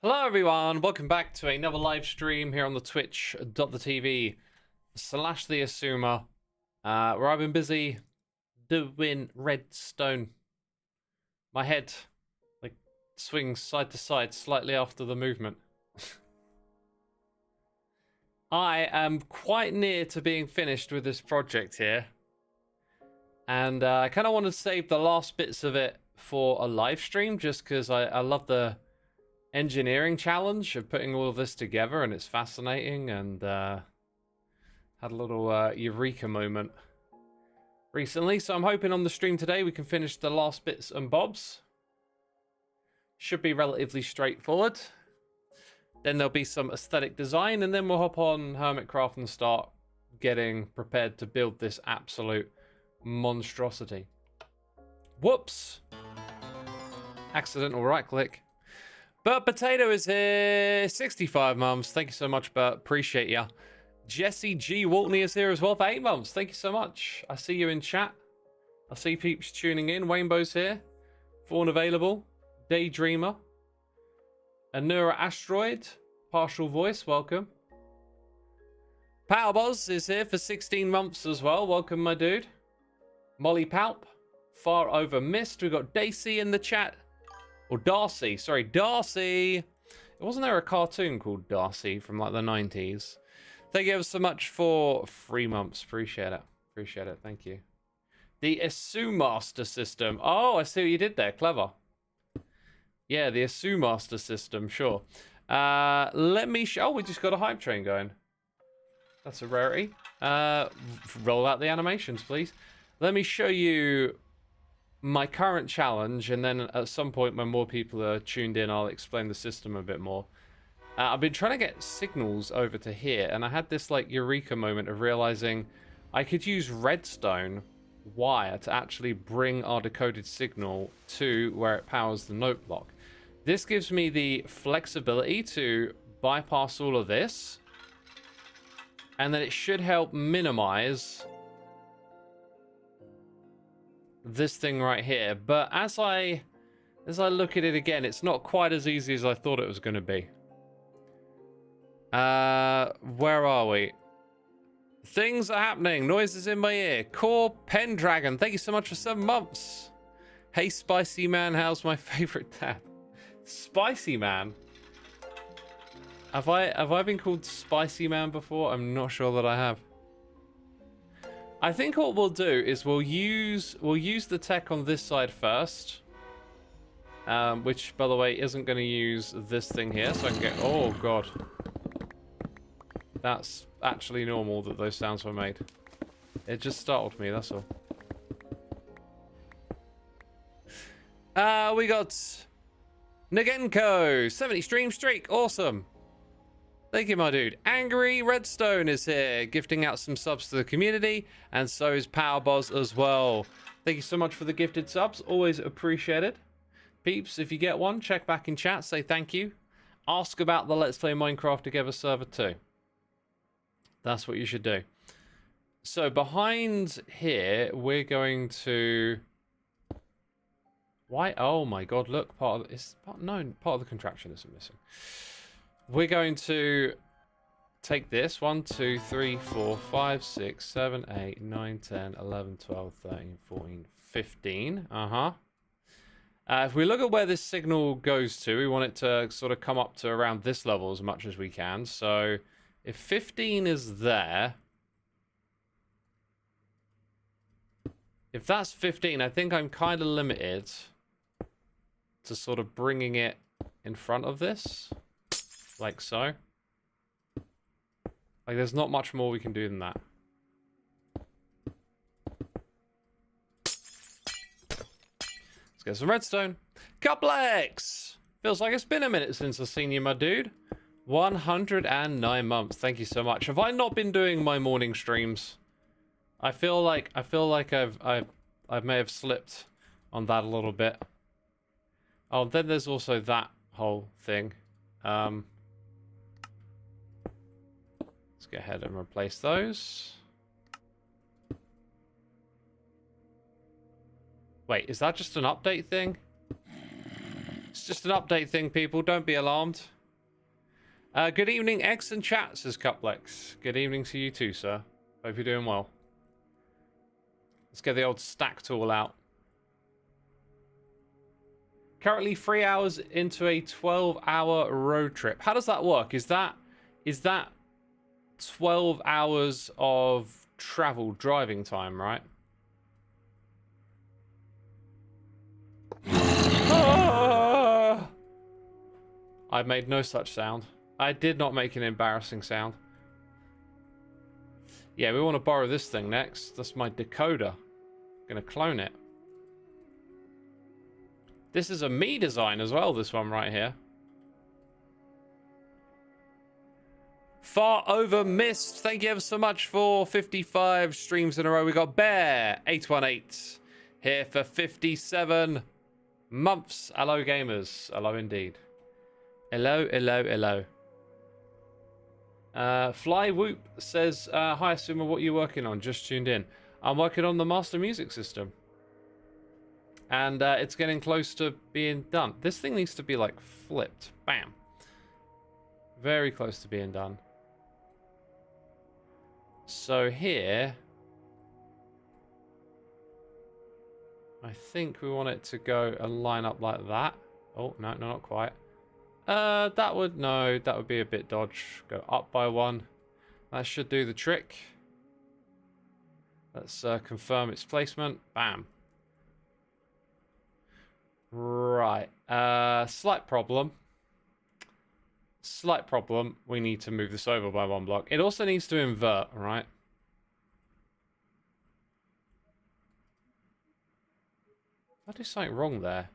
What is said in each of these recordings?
Hello everyone, welcome back to another live stream here on the twitch.tv / the Xisuma, where I've been busy doing redstone. My head like swings side to side slightly after the movement. I am quite near to being finished with this project here, and I kind of want to save the last bits of it for a live stream just because I love the engineering challenge of putting all of this together, and it's fascinating, and had a little eureka moment recently. So I'm hoping on the stream today we can finish the last bits and bobs. Should be relatively straightforward. Then there'll be some aesthetic design, and then we'll hop on Hermitcraft and start getting prepared to build this absolute monstrosity. Whoops! Accidental right click. Bert Potato is here. 65 months. Thank you so much, Bert. Appreciate ya. Jesse G. Waltney is here as well for 8 months. Thank you so much. I see you in chat. I see peeps tuning in. Rainbow's here. Fawn available. Daydreamer. Anura Asteroid. Partial voice. Welcome. Powerboz is here for 16 months as well. Welcome, my dude. Molly Palp. Far Over Mist. We've got Daisy in the chat. Or Darcy, sorry, Darcy. Wasn't there a cartoon called Darcy from like the 90s? Thank you ever so much for 3 months. Appreciate it. Appreciate it. Thank you. The Xisuma system. Oh, I see what you did there. Clever. Yeah, the Xisuma system. Sure. Let me show. Oh, we just got a hype train going. That's a rarity. Roll out the animations, please. Let me show you my current challenge, and then at some point when more people are tuned in, I'll explain the system a bit more. I've been trying to get signals over to here, and I had this like eureka moment of realizing I could use redstone wire to actually bring our decoded signal to where it powers the note block. This gives me the flexibility to bypass all of this, and then it should help minimize this thing right here. But as I look at it again, it's not quite as easy as I thought it was going to be. Where are we? Things are happening. Noises in my ear. Core Pendragon, thank you so much for 7 months. Hey Spicy Man, how's my favorite dad? Spicy Man? Have I been called Spicy Man before? I'm not sure that I have. I think what we'll do is we'll use the tech on this side first, which by the way isn't going to use this thing here, so I can get. Oh god, that's actually normal that those sounds were made. It just startled me. That's all. We got Nagenko 70 stream streak. Awesome. Thank you, my dude. Angry Redstone is here, gifting out some subs to the community, and so is Powerboz as well. Thank you so much for the gifted subs. Always appreciated. Peeps, if you get one, check back in chat, say thank you. Ask about the Let's Play Minecraft Together server too. That's what you should do. So behind here, we're going to... Why? Oh my god, look, part of the contraption isn't missing. We're going to take this 1, 2, 3, 4, 5, 6, 7, 8, 9, 10, 11, 12, 13, 14, 15. If we look at where this signal goes to, we want it to sort of come up to around this level as much as we can. So if 15 is there, if that's 15, I think I'm kind of limited to sort of bringing it in front of this. Like so. Like there's not much more we can do than that. Let's get some redstone. Couplex! Feels like it's been a minute since I've seen you, my dude. 109 months. Thank you so much. Have I not been doing my morning streams? I feel like I may have slipped on that a little bit. Oh, then there's also that whole thing. Let's go ahead and replace those. Wait, is that just an update thing? It's just an update thing, people. Don't be alarmed. Good evening, X and chat, says Cuplex. Good evening to you too, sir. Hope you're doing well. Let's get the old stack tool out. Currently 3 hours into a 12-hour road trip. How does that work? Is that 12 hours of travel driving time, right? Ah! I made no such sound. I did not make an embarrassing sound. Yeah, we want to borrow this thing next. That's my decoder. Gonna clone it. This is a me design as well, this one right here. Far over missed. Thank you ever so much for 55 streams in a row. We got Bear 818 here for 57 months. Hello, gamers. Hello, indeed. Hello, hello, hello. Fly Whoop says, hi, Xisuma, what are you working on? Just tuned in. I'm working on the master music system. And it's getting close to being done. This thing needs to be, like, flipped. Bam. Very close to being done. So here, I think we want it to go and line up like that. Oh, no, not quite. That would be a bit dodge. Go up by one. That should do the trick. Let's confirm its placement. Bam. Right. Slight problem. Slight problem. We need to move this over by one block. It also needs to invert, right? I do something wrong there.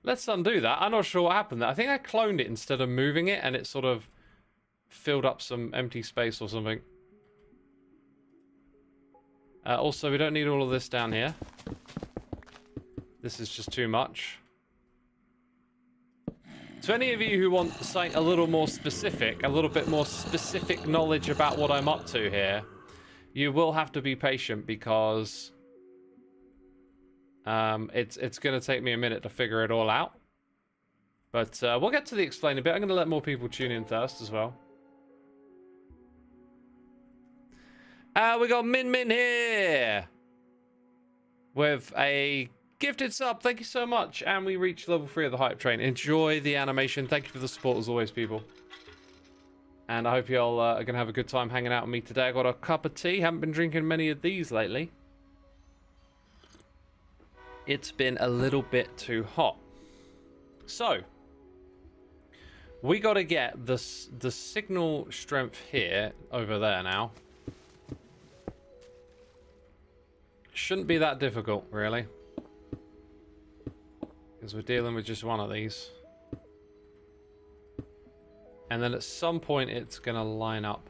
Let's undo that. I'm not sure what happened there. I think I cloned it instead of moving it, and it sort of filled up some empty space or something. Also, we don't need all of this down here. This is just too much. To any of you who want something a little more specific, a little bit more specific knowledge about what I'm up to here, you will have to be patient because it's going to take me a minute to figure it all out. But we'll get to the explaining bit. I'm going to let more people tune in first as well. We got Min Min here with a gifted sub. Thank you so much. And we reached level 3 of the hype train. Enjoy the animation. Thank you for the support as always, people. And I hope you all are going to have a good time hanging out with me today. I got a cup of tea. Haven't been drinking many of these lately. It's been a little bit too hot. So, we got to get the signal strength here over there now. Shouldn't be that difficult, really. Because we're dealing with just one of these. And then at some point it's going to line up.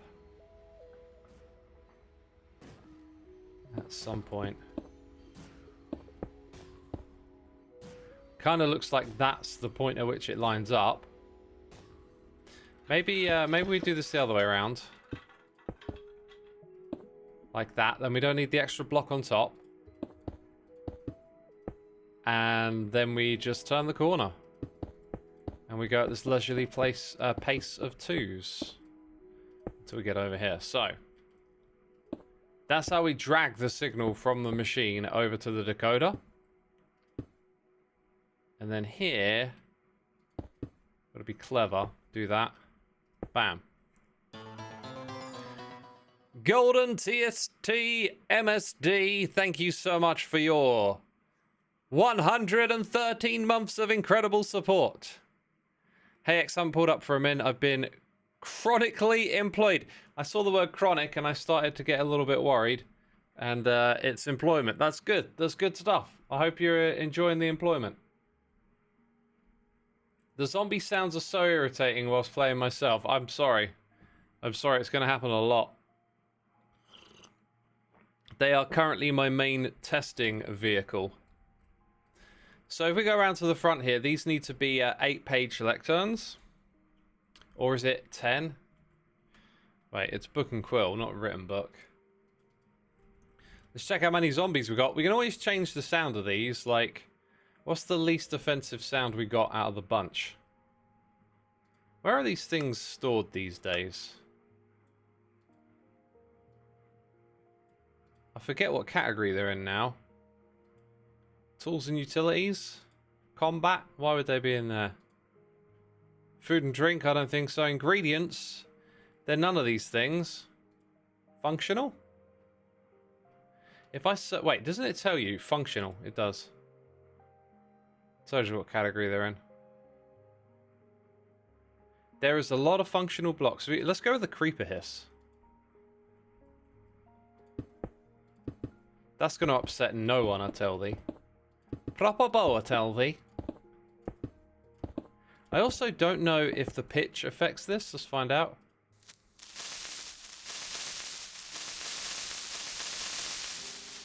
At some point. Kind of looks like that's the point at which it lines up. Maybe we do this the other way around. Like that. Then we don't need the extra block on top. And then we just turn the corner. And we go at this leisurely pace of 2s. Until we get over here. So. That's how we drag the signal from the machine over to the decoder. And then here. Gotta be clever. Do that. Bam. Golden TST MSD, thank you so much for your 113 months of incredible support. Hey X, I'm pulled up for a minute. I've been chronically employed. I saw the word chronic and I started to get a little bit worried. And it's employment. That's good. That's good stuff. I hope you're enjoying the employment. The zombie sounds are so irritating whilst playing myself. I'm sorry. I'm sorry. It's going to happen a lot. They are currently my main testing vehicle. So if we go around to the front here, these need to be 8-page lecterns. Or is it 10? Wait, it's book and quill, not written book. Let's check how many zombies we got. We can always change the sound of these. Like, What's the least offensive sound we got out of the bunch? Where are these things stored these days? I forget what category they're in now. Tools and utilities? Combat? Why would they be in there? Food and drink? I don't think so. Ingredients? They're none of these things. Functional? If I... Wait, doesn't it tell you? Functional. It does. It tells you what category they're in. There is a lot of functional blocks. Let's go with the creeper hiss. That's going to upset no one, I tell thee. Proper bow, I tell thee. I also don't know if the pitch affects this. Let's find out.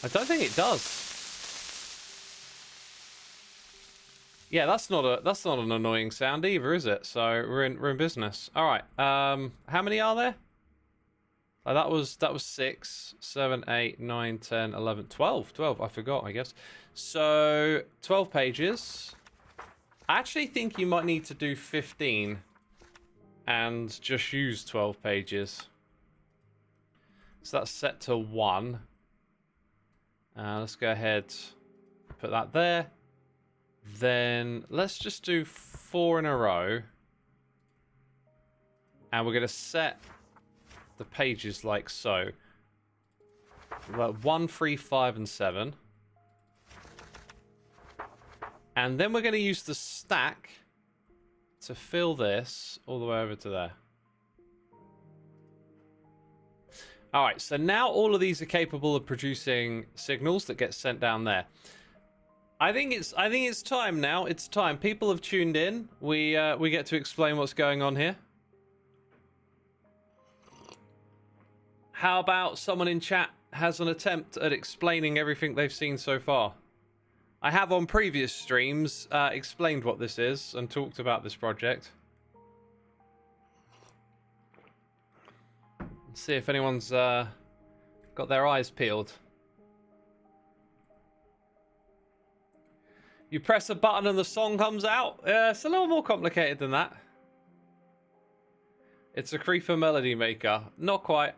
I don't think it does. Yeah, that's not an annoying sound either, is it? So we're in business. All right. How many are there? That was 6, 7, 8, 9, 10, 11, 12. 12. I forgot, I guess. So 12 pages. I actually think you might need to do 15 and just use 12 pages. So that's set to 1. Let's go ahead, put that there. Then let's just do 4 in a row. And we're going to set the pages like so. Like 1, 3, 5, and 7. And then we're going to use the stack to fill this all the way over to there. All right, so now all of these are capable of producing signals that get sent down there. I think it's time now. It's time. People have tuned in. We get to explain what's going on here. How about someone in chat has an attempt at explaining everything they've seen so far? I have on previous streams explained what this is and talked about this project. Let's see if anyone's got their eyes peeled. You press a button and the song comes out? It's a little more complicated than that. It's a creeper melody maker. Not quite.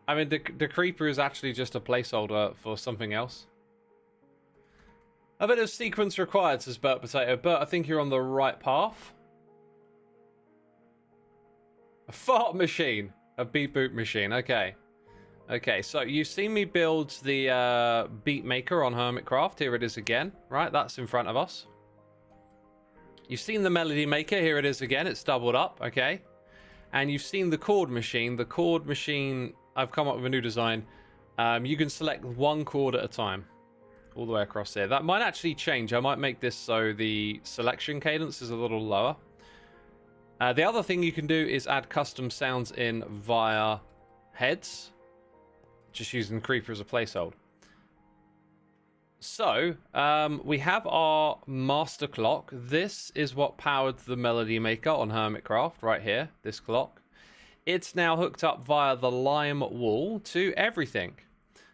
I mean, the creeper is actually just a placeholder for something else. A bit of sequence required, says Burt Potato. Burt, I think you're on the right path. A fart machine. A beat boot machine. Okay. Okay, so you've seen me build the beat maker on Hermitcraft. Here it is again. Right, that's in front of us. You've seen the melody maker. Here it is again. It's doubled up. Okay. And you've seen the chord machine. The chord machine, I've come up with a new design. You can select one chord at a time. All the way across here. That might actually change. I might make this so the selection cadence is a little lower. The other thing you can do is add custom sounds in via heads. Just using Creeper as a placeholder. So, we have our master clock. This is what powered the melody maker on Hermitcraft, right here, this clock. It's now hooked up via the lime wool to everything.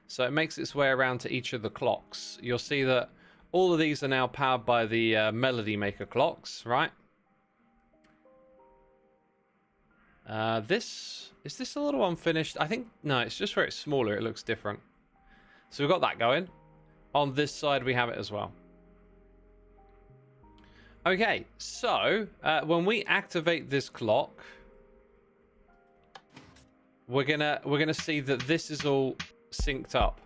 So it makes its way around to each of the clocks. You'll see that all of these are now powered by the melody maker clocks, right? Is this a little unfinished? I think, no, it's just where it's smaller, it looks different. So we've got that going. On this side, we have it as well. Okay, so when we activate this clock, we're gonna see that this is all synced up.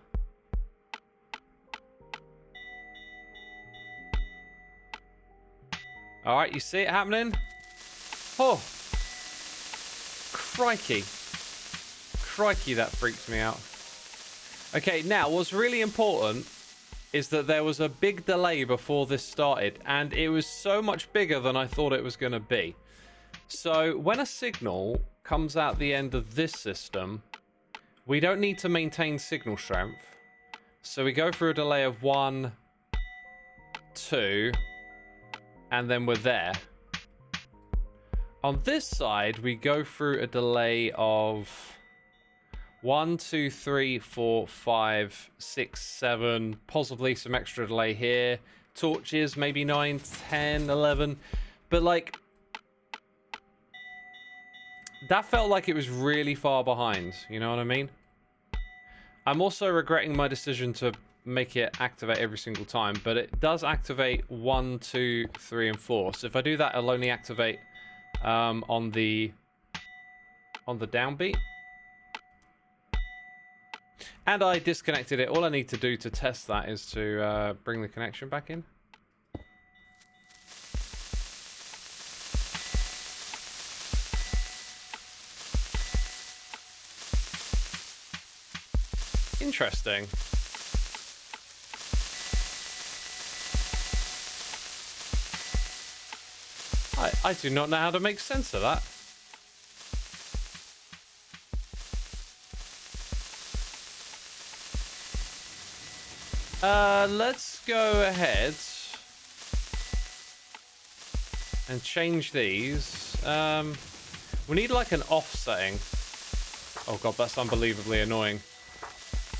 All right, you see it happening? Oh, crikey. Crikey, that freaks me out. Okay, now what's really important is that there was a big delay before this started, and it was so much bigger than I thought it was going to be. So when a signal comes out the end of this system, we don't need to maintain signal strength. So we go through a delay of 1, 2, and then we're there. On this side, we go through a delay of 1, 2, 3, 4, 5, 6, 7, possibly some extra delay here, torches, maybe 9, 10, 11. But like, that felt like it was really far behind. You know what I mean? I'm also regretting my decision to make it activate every single time, but it does activate 1, 2, 3, and 4. So if I do that, it'll only activate on the downbeat. And I disconnected it. All I need to do to test that is to bring the connection back in. Interesting. I do not know how to make sense of that. Let's go ahead and change these. We need like an off setting. Oh god, that's unbelievably annoying.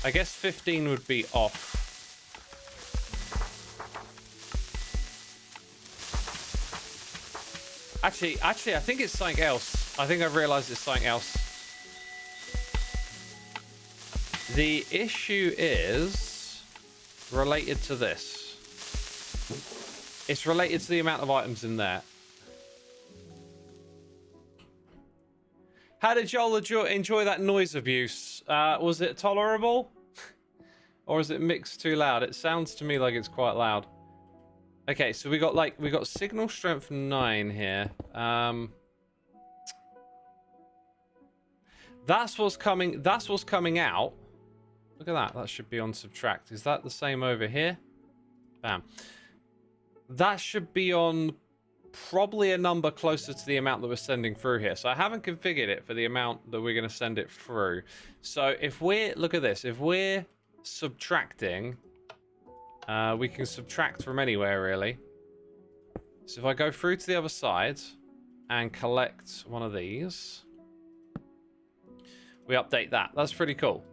I guess 15 would be off. Actually, I think it's something else. I think I've realized it's something else. The issue is related to this. It's related to the amount of items in there. How did Joel enjoy that noise abuse? Was it tolerable? Or is it mixed too loud? It sounds to me like it's quite loud. Okay, so we got signal strength 9 here. That's what's coming out. Look at that. That should be on subtract. Is that the same over here? Bam. That should be on probably a number closer to the amount that we're sending through here. So I haven't configured it for the amount that we're going to send it through. So if we're, look at this, if we're subtracting, we can subtract from anywhere really. So if I go through to the other side and collect one of these, we update that. That's pretty cool.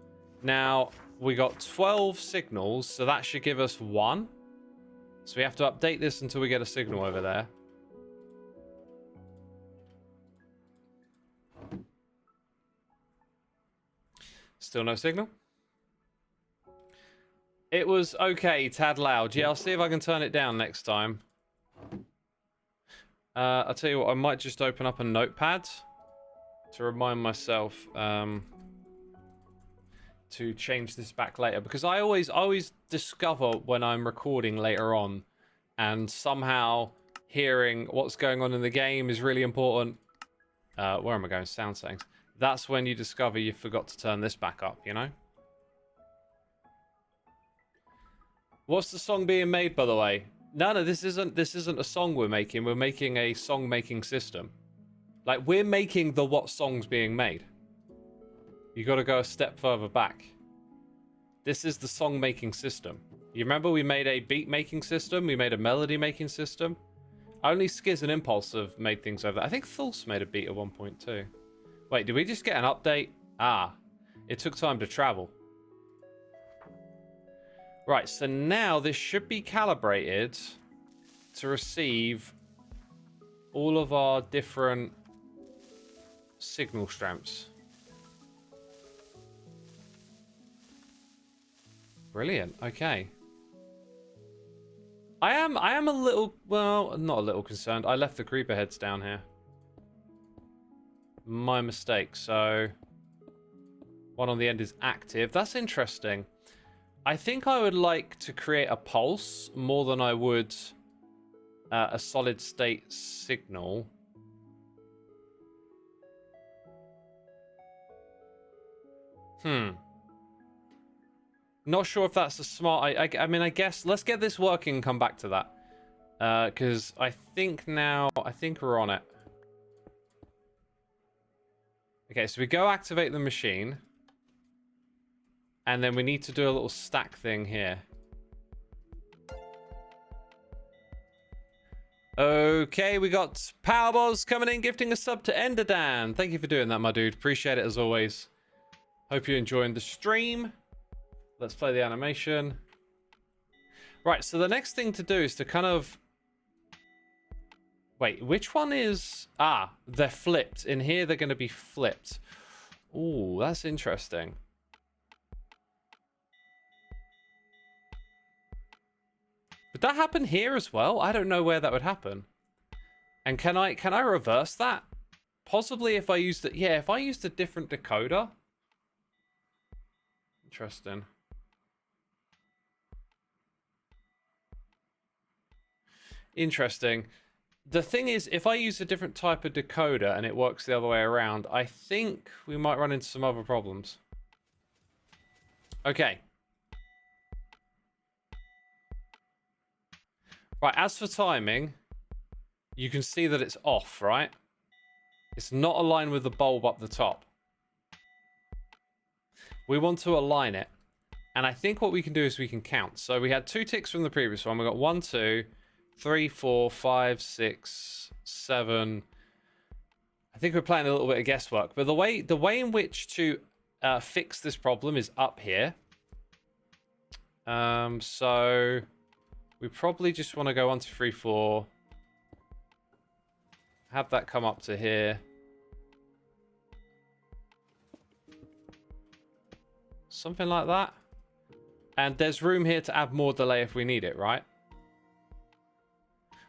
Now we got 12 signals, so that should give us 1. So we have to update this until we get a signal over there. Still no signal. It was okay, tad loud. Yeah, I'll see if I can turn it down next time. I'll tell you what, I might just open up a notepad to remind myself to change this back later, because I always discover when I'm recording later on, and somehow hearing what's going on in the game is really important. Where am I going? Sound settings. That's when you discover you forgot to turn this back up, you know? What's the song being made, by the way? No, this isn't a song we're making. We're making a song-making system. Like, we're making the what song's being made. You got to go a step further back. This is the song-making system. You remember we made a beat-making system? We made a melody-making system? Only Skiz and Impulse have made things over there. I think Thulse made a beat at 1.2. Wait, did we just get an update? Ah, it took time to travel. Right, so now this should be calibrated to receive all of our different signal strengths. Brilliant. Okay. I am a little, well, not a little concerned. I left the creeper heads down here. My mistake. So one on the end is active. That's interesting. I think I would like to create a pulse more than I would a solid state signal. Not sure if that's a smart... I mean, I guess let's get this working and come back to that. Because I think we're on it. Okay, so we go activate the machine. And then we need to do a little stack thing here. Okay, we got Powerballs coming in, gifting a sub to Enderdan. Thank you for doing that, my dude. Appreciate it as always. Hope you're enjoying the stream. Let's play the animation. Right, so the next thing to do is to kind of... Wait, which one is... Ah, they're flipped. In here, they're going to be flipped. Ooh, that's interesting. Would that happen here as well? I don't know where that would happen. And can I reverse that? Possibly if I used it. Yeah, if I used a different decoder. Interesting. Interesting. The thing is, if I use a different type of decoder and it works the other way around, I think we might run into some other problems. Okay. Right, as for timing, you can see that it's off, right? It's not aligned with the bulb up the top. We want to align it. And I think what we can do is we can count. So we had 2 ticks from the previous one. We got 1, 2, 3, 4, 5, 6, 7. I think we're playing a little bit of guesswork. But the way in which to fix this problem is up here. So we probably just want to go 1, 2, 3, 4. Have that come up to here. Something like that. And there's room here to add more delay if we need it, right?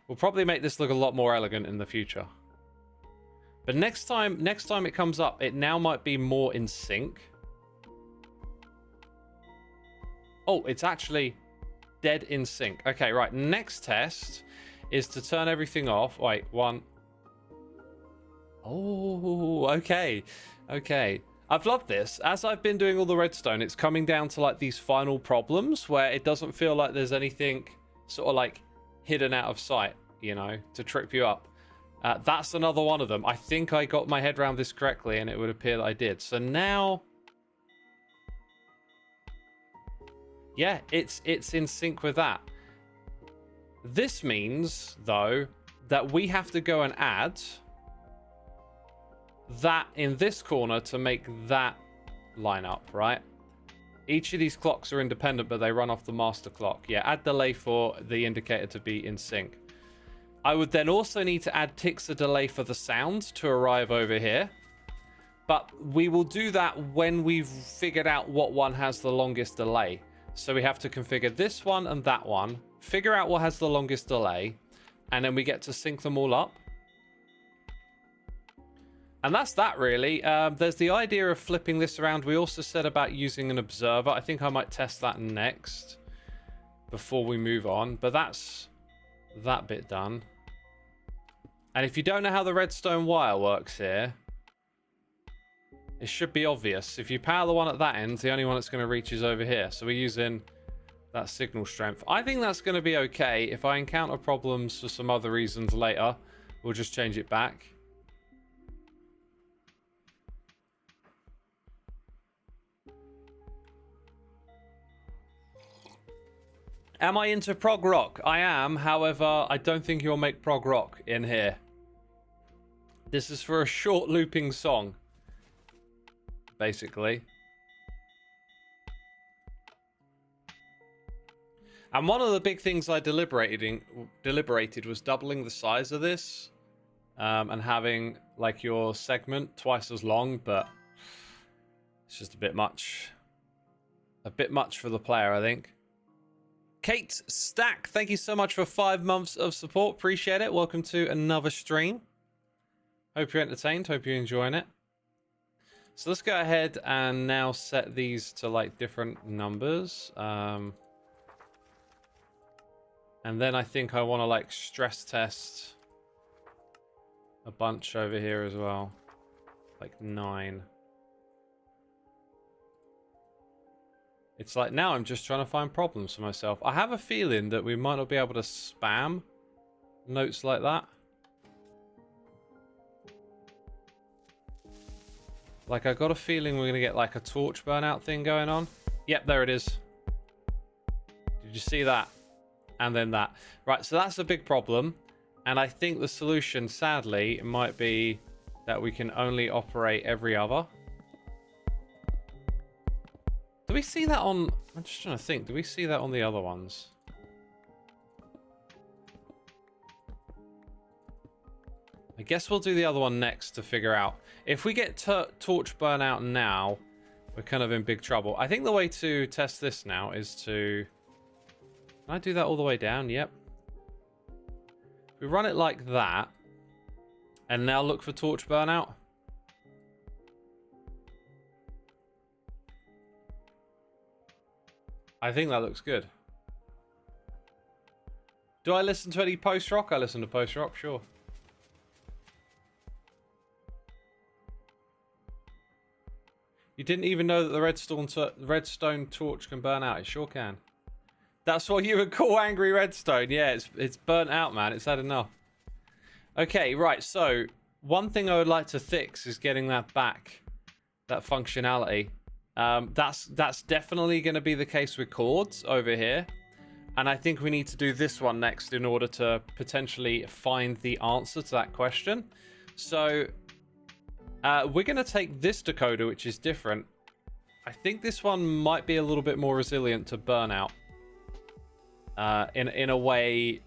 We'll probably make this look a lot more elegant in the future. But next time it comes up, it now might be more in sync. Oh, it's actually dead in sync. Okay, right. Next test is to turn everything off. Wait, 1. Oh, okay. Okay. I've loved this. As I've been doing all the redstone, it's coming down to like these final problems where it doesn't feel like there's anything sort of like hidden out of sight, you know, to trip you up. That's another one of them. I think I got my head around this correctly and it would appear that I did. So now... Yeah, it's in sync with that. This means, though, that we have to go and add that in this corner to make that line up, right? Each of these clocks are independent, but they run off the master clock. Yeah, add delay for the indicator to be in sync. I would then also need to add ticks of delay for the sound to arrive over here. But we will do that when we've figured out what one has the longest delay. So we have to configure this one and that one, figure out what has the longest delay, and then we get to sync them all up. And that's that, really. There's the idea of flipping this around. We also said about using an observer. I think I might test that next before we move on. But that's that bit done. And if you don't know how the redstone wire works here, it should be obvious. If you power the one at that end, the only one that's going to reach is over here. So we're using that signal strength. I think that's going to be okay. If I encounter problems for some other reasons later, we'll just change it back. Am I into prog rock? I am. However, I don't think you'll make prog rock in here. This is for a short looping song, basically. And one of the big things I deliberated was doubling the size of this and having like your segment twice as long, but it's just a bit much. A bit much for the player, I think. Kate Stack, thank you so much for 5 months of support. Appreciate it. Welcome to another stream. Hope you're entertained. Hope you're enjoying it. So let's go ahead and now set these to like different numbers. And then I think I want to like stress test a bunch over here as well. Like 9. It's like now I'm just trying to find problems for myself. I have a feeling that we might not be able to spam notes like that. Like I got a feeling we're going to get like a torch burnout thing going on. Yep, there it is. Did you see that? And then that. Right, so that's a big problem. And I think the solution, sadly, might be that we can only operate every other. Do we see that on... I'm just trying to think. Do we see that on the other ones? I guess we'll do the other one next to figure out. If we get torch burnout now, we're kind of in big trouble. I think the way to test this now is to... Can I do that all the way down? Yep. We run it like that. And now look for torch burnout. I think that looks good. Do I listen to any post-rock? I listen to post-rock, sure. You didn't even know that the redstone torch can burn out. It sure can. That's what you would call angry redstone. Yeah, it's burnt out, man. It's had enough. Okay, right. So one thing I would like to fix is getting that back, that functionality. That's definitely going to be the case with chords over here. And I think we need to do this one next in order to potentially find the answer to that question. So... we're going to take this decoder, which is different. I think this one might be a little bit more resilient to burnout. In a way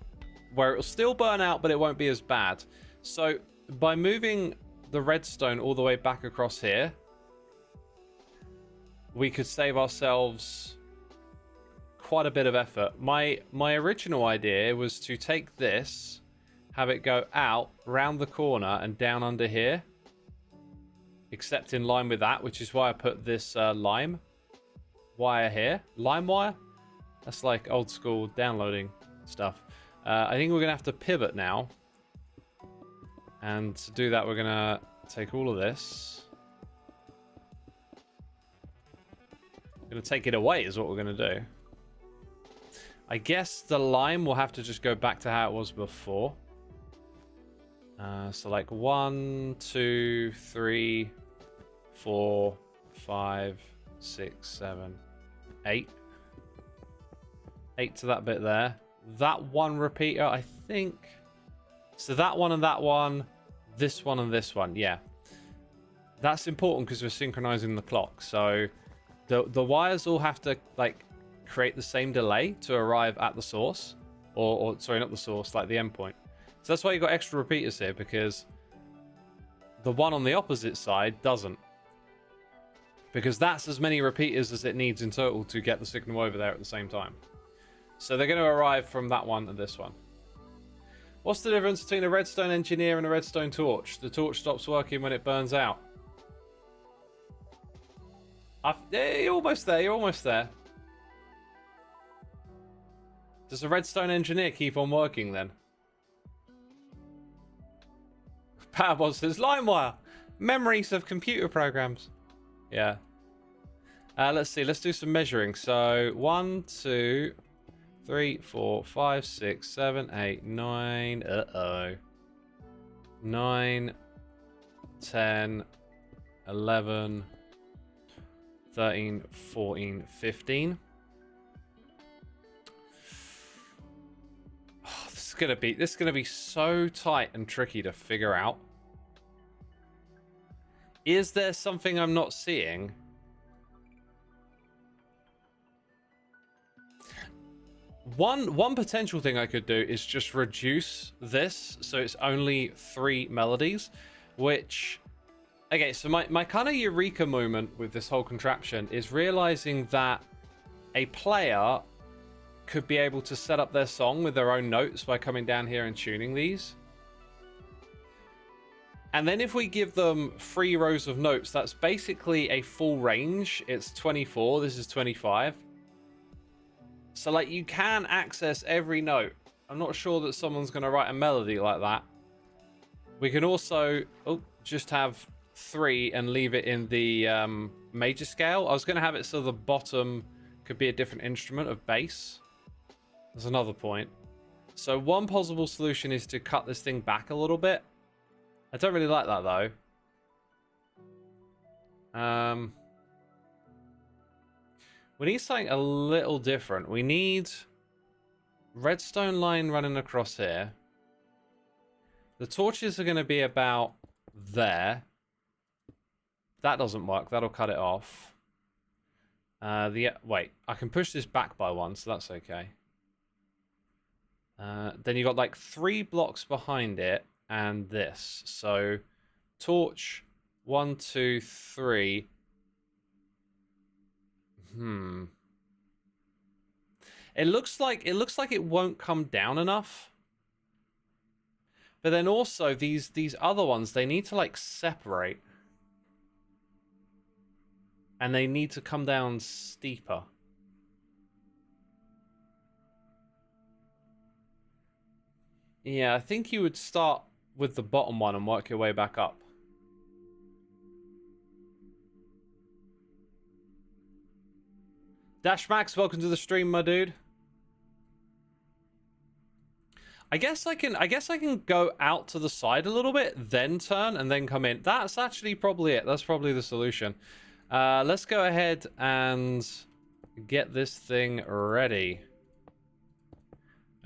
where it'll still burn out, but it won't be as bad. So by moving the redstone all the way back across here, we could save ourselves quite a bit of effort. My original idea was to take this, have it go out, round the corner, and down under here. Except in line with that, which is why I put this lime wire here. Lime wire? That's like old school downloading stuff. I think we're going to have to pivot now. And to do that, we're going to take all of this. We're going to take it away is what we're going to do. I guess the lime will have to just go back to how it was before. So like 1, 2, 3... 4, 5, 6, 7, 8. 8 to that bit there. That one repeater, I think. So that one and that one, this one and this one, yeah. That's important because we're synchronizing the clock. So the wires all have to like create the same delay to arrive at the source, or sorry, not the source, like the endpoint. So that's why you got extra repeaters here, because the one on the opposite side doesn't. Because that's as many repeaters as it needs in total to get the signal over there at the same time. So they're going to arrive from that one and this one. What's the difference between a redstone engineer and a redstone torch? The torch stops working when it burns out. Yeah, you're almost there, you're almost there. Does a redstone engineer keep on working then? Powerbot says, LimeWire! Memories of computer programs. Yeah. Let's see. Let's do some measuring. So 1, 2, 3, 4, 5, 6, 7, 8, 9. 9, 10, 11, 13, 14, 15. Oh, this is gonna be so tight and tricky to figure out. Is there something I'm not seeing? One potential thing I could do is just reduce this so it's only 3 melodies, which... Okay, so my kind of eureka moment with this whole contraption is realizing that a player could be able to set up their song with their own notes by coming down here and tuning these. And then if we give them 3 rows of notes, that's basically a full range. It's 24, this is 25. So like you can access every note. I'm not sure that someone's going to write a melody like that. We can also just have 3 and leave it in the major scale. I was going to have it so the bottom could be a different instrument of bass. That's another point. So one possible solution is to cut this thing back a little bit. I don't really like that though. We need something a little different. We need redstone line running across here. The torches are going to be about there. That doesn't work. That'll cut it off. Wait, I can push this back by 1, so that's okay. Then you got like 3 blocks behind it. and this. So torch 1, 2, 3. It looks like it won't come down enough. But then also these other ones, they need to like separate. And they need to come down steeper. Yeah, I think you would start with the bottom one and work your way back up. Dash Max, welcome to the stream, my dude. I guess I can go out to the side a little bit, then turn, and then come in. That's actually probably it. That's probably the solution. Let's go ahead and get this thing ready.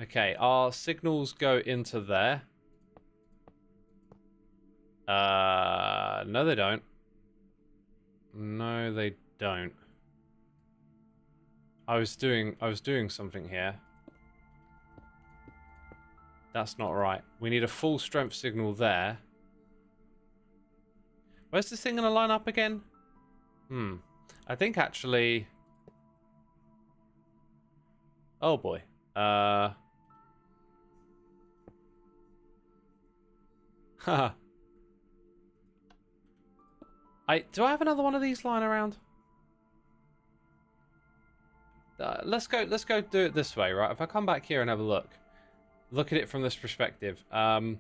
Okay, our signals go into there. No they don't. No they don't. I was doing something here. That's not right. We need a full strength signal there. Where's this thing gonna line up again? I think actually... Oh boy. Haha. Do I have another one of these lying around? Let's go do it this way, right? If I come back here and have a look at it from this perspective. Wait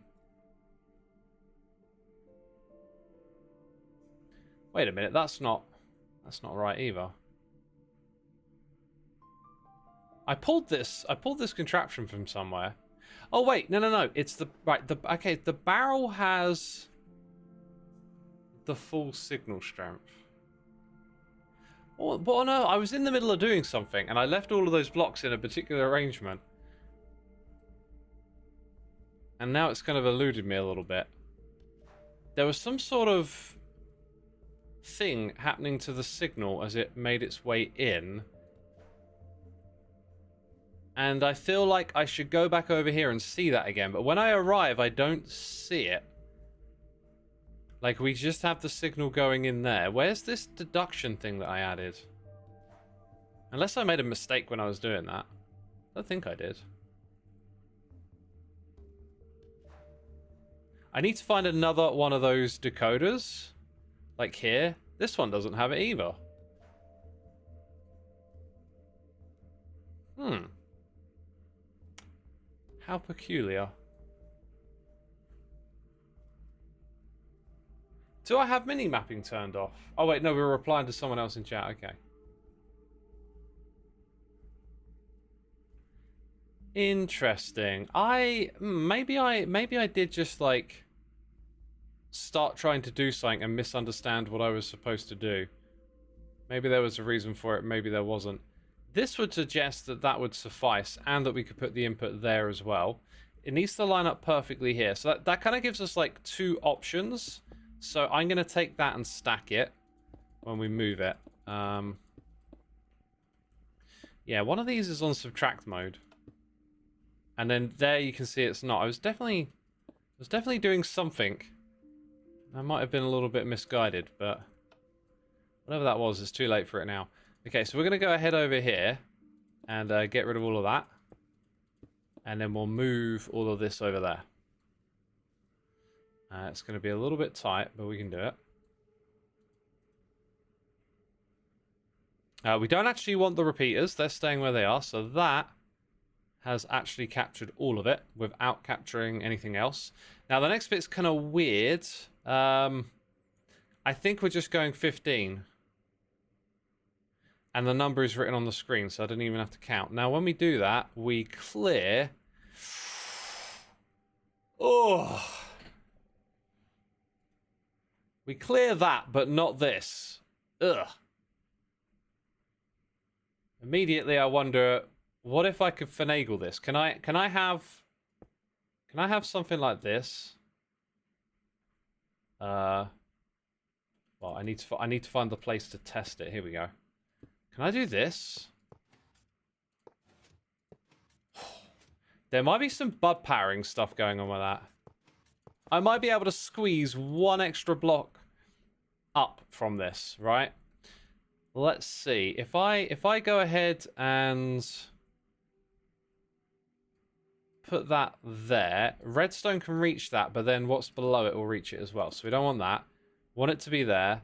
a minute, that's not right either. I pulled this contraption from somewhere. Oh wait, no, it's the okay, the barrel has the full signal strength. Oh, but no, I was in the middle of doing something and I left all of those blocks in a particular arrangement. And now it's kind of eluded me a little bit. There was some sort of thing happening to the signal as it made its way in. And I feel like I should go back over here and see that again. But when I arrive, I don't see it. Like, we just have the signal going in there. Where's this deduction thing that I added? Unless I made a mistake when I was doing that. I don't think I did. I need to find another one of those decoders. Like here. This one doesn't have it either. How peculiar. Do I have mini-mapping turned off? Oh wait, no, we were replying to someone else in chat. Okay. Interesting. Maybe I did just like start trying to do something and misunderstand what I was supposed to do. Maybe there was a reason for it, maybe there wasn't. This would suggest that that would suffice and that we could put the input there as well. It needs to line up perfectly here. So that kind of gives us like two options. So I'm going to take that and stack it when we move it. Yeah, one of these is on subtract mode. And then there you can see it's not. I was definitely doing something. I might have been a little bit misguided, but whatever that was, it's too late for it now. Okay, so we're going to go ahead over here and get rid of all of that. And then we'll move all of this over there. It's going to be a little bit tight, but we can do it. We don't actually want the repeaters. They're staying where they are. So that has actually captured all of it without capturing anything else. Now, the next bit's kind of weird. I think we're just going 15. And the number is written on the screen, so I don't even have to count. Now, when we do that, we clear... Oh... We clear that, but not this. Ugh. Immediately I wonder, what if I could finagle this? Can I have something like this? Well, I need to find the place to test it. Here we go. Can I do this? There might be some bud powering stuff going on with that. I might be able to squeeze one extra block up from this, right? Let's see. If I go ahead and put that there, redstone can reach that, but then what's below it will reach it as well. So we don't want that. Want it to be there.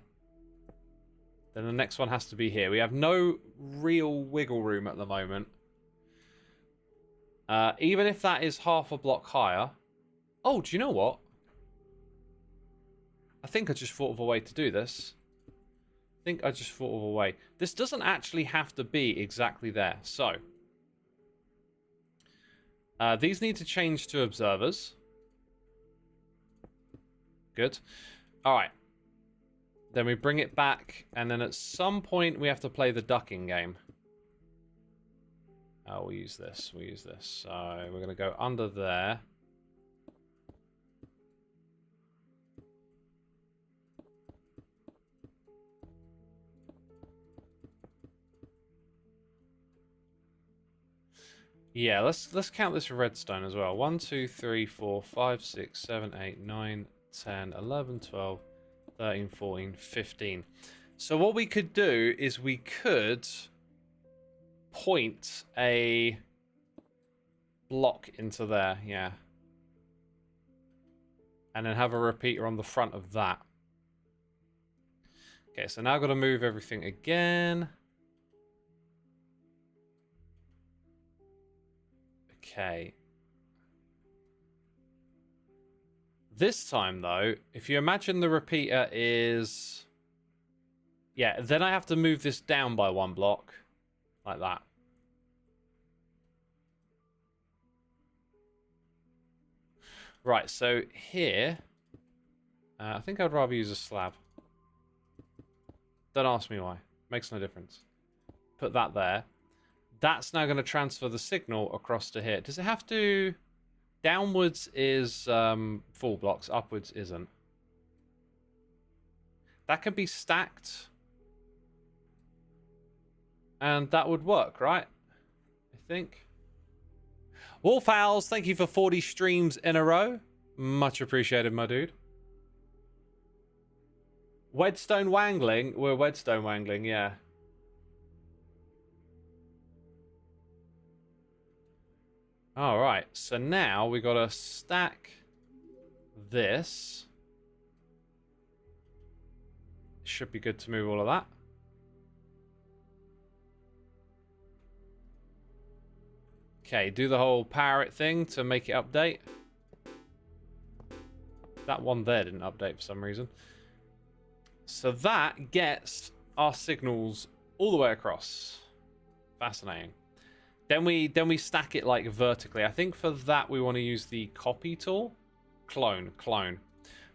Then the next one has to be here. We have no real wiggle room at the moment. Even if that is half a block higher. Oh, do you know what? I think I just thought of a way to do this. This doesn't actually have to be exactly there. So, these need to change to observers. Good. All right. Then we bring it back, and then at some point we have to play the ducking game. We'll use this. So we're going to go under there. Yeah, let's count this redstone as well. 1, 2, 3, 4, 5, 6, 7, 8, 9, 10, 11, 12, 13, 14, 15. So what we could do is we could point a block into there, yeah. And then have a repeater on the front of that. Okay, so now I've got to move everything again. Okay. This time, though, if you imagine the repeater is... Yeah, then I have to move this down by one block. Like that. Right, so here... I think I'd rather use a slab. Don't ask me why. Makes no difference. Put that there. That's now going to transfer the signal across to here. Does it have to... Downwards is full blocks. Upwards isn't. That can be stacked. And that would work, right? I think. Wolf Owls, thank you for 40 streams in a row. Much appreciated, my dude. Wedstone Wangling. We're Wedstone Wangling, yeah. All right, so now we got to stack this. Should be good to move all of that. Okay, do the whole parrot thing to make it update. That one there didn't update for some reason. So that gets our signals all the way across. Fascinating. Then we stack it like vertically. I think for that we want to use the copy tool. Clone. I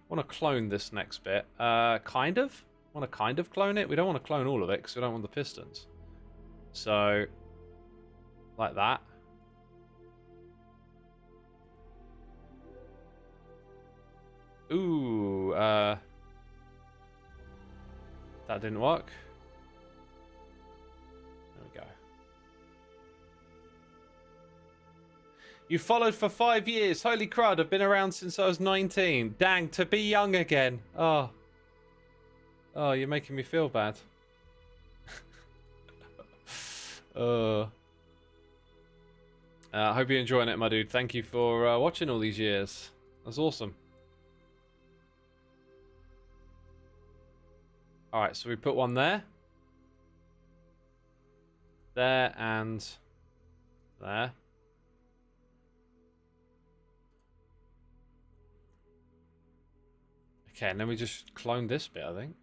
want to clone this next bit. Kind of. Want to kind of clone it. We don't want to clone all of it because we don't want the pistons. So, like that. Ooh, that didn't work. There we go. You followed for 5 years. Holy crud, I've been around since I was 19. Dang, to be young again. Oh. Oh, you're making me feel bad. I hope you're enjoying it, my dude. Thank you for watching all these years. That's awesome. Alright, so we put one there. There and there. Okay, and then we just clone this bit, I think.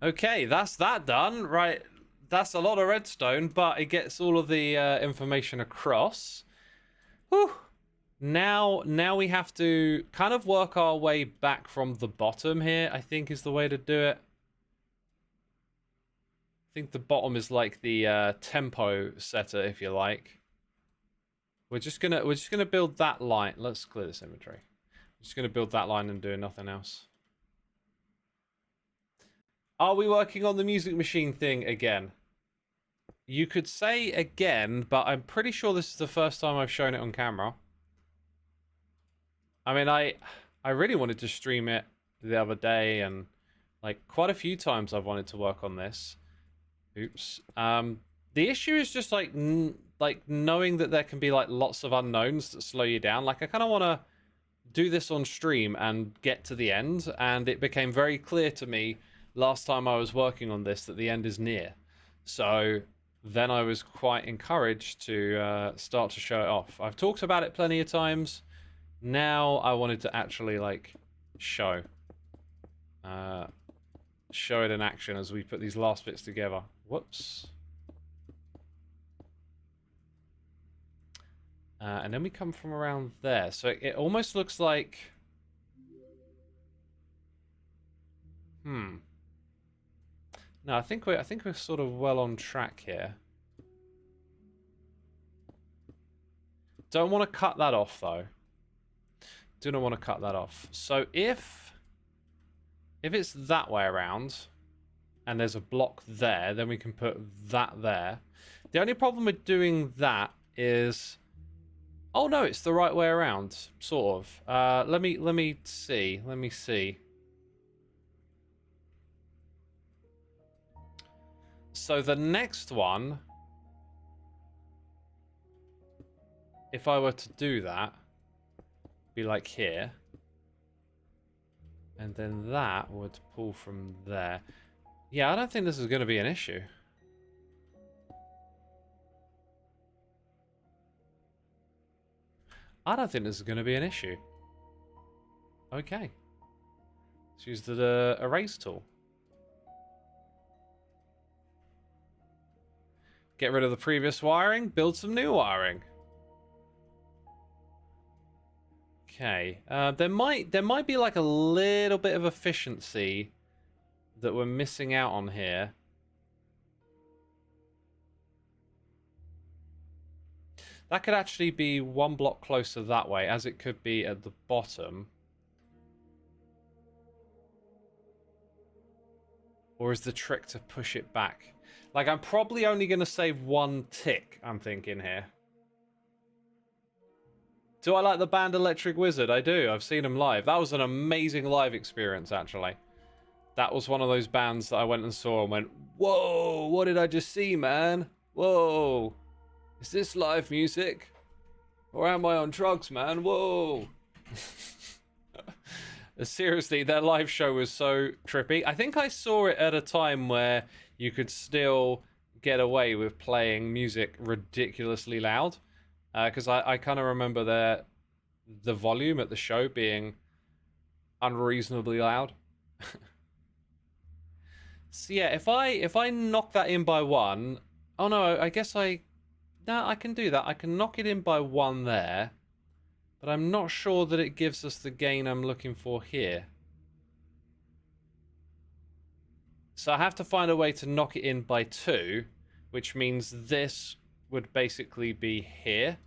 Okay, that's that done. Right, that's a lot of redstone, but it gets all of the information across. Whew. Now we have to kind of work our way back from the bottom here, I think is the way to do it. I think the bottom is like the tempo setter, if you like. We're just gonna build that line. Let's clear this inventory. We're just gonna build that line and do nothing else. Are we working on the music machine thing again? You could say again, but I'm pretty sure this is the first time I've shown it on camera. I mean, I really wanted to stream it the other day, and like quite a few times I've wanted to work on this. Oops. The issue is just like knowing that there can be like lots of unknowns that slow you down. Like I kind of want to do this on stream and get to the end, and it became very clear to me last time I was working on this that the end is near. So then I was quite encouraged to start to show it off. I've talked about it plenty of times. Now I wanted to actually like show it in action as we put these last bits together. Whoops. And then we come from around there. So it almost looks like... No, I think we're sort of well on track here. Don't want to cut that off though. Do not want to cut that off. So if it's that way around and there's a block there, then we can put that there. The only problem with doing that is... Oh no, it's the right way around, sort of. Let me see. So the next one, if I were to do that, be like here. And then that would pull from there. Yeah, I don't think this is going to be an issue. I don't think this is going to be an issue. Okay. Let's use the erase tool. Get rid of the previous wiring, build some new wiring. Okay. There might be like a little bit of efficiency that we're missing out on here. That could actually be one block closer that way, as it could be at the bottom. Or is the trick to push it back? Like, I'm probably only going to save one tick, I'm thinking here. Do I like the band Electric Wizard? I do. I've seen them live. That was an amazing live experience, actually. That was one of those bands that I went and saw and went, whoa, what did I just see, man? Whoa. Is this live music? Or am I on drugs, man? Whoa. Seriously, their live show was so trippy. I think I saw it at a time where you could still get away with playing music ridiculously loud. Because I kind of remember the volume at the show being unreasonably loud. So yeah, if I knock that in by one... Oh no, I guess no, I can do that. I can knock it in by one there. But I'm not sure that it gives us the gain I'm looking for here. So I have to find a way to knock it in by two, which means this would basically be here.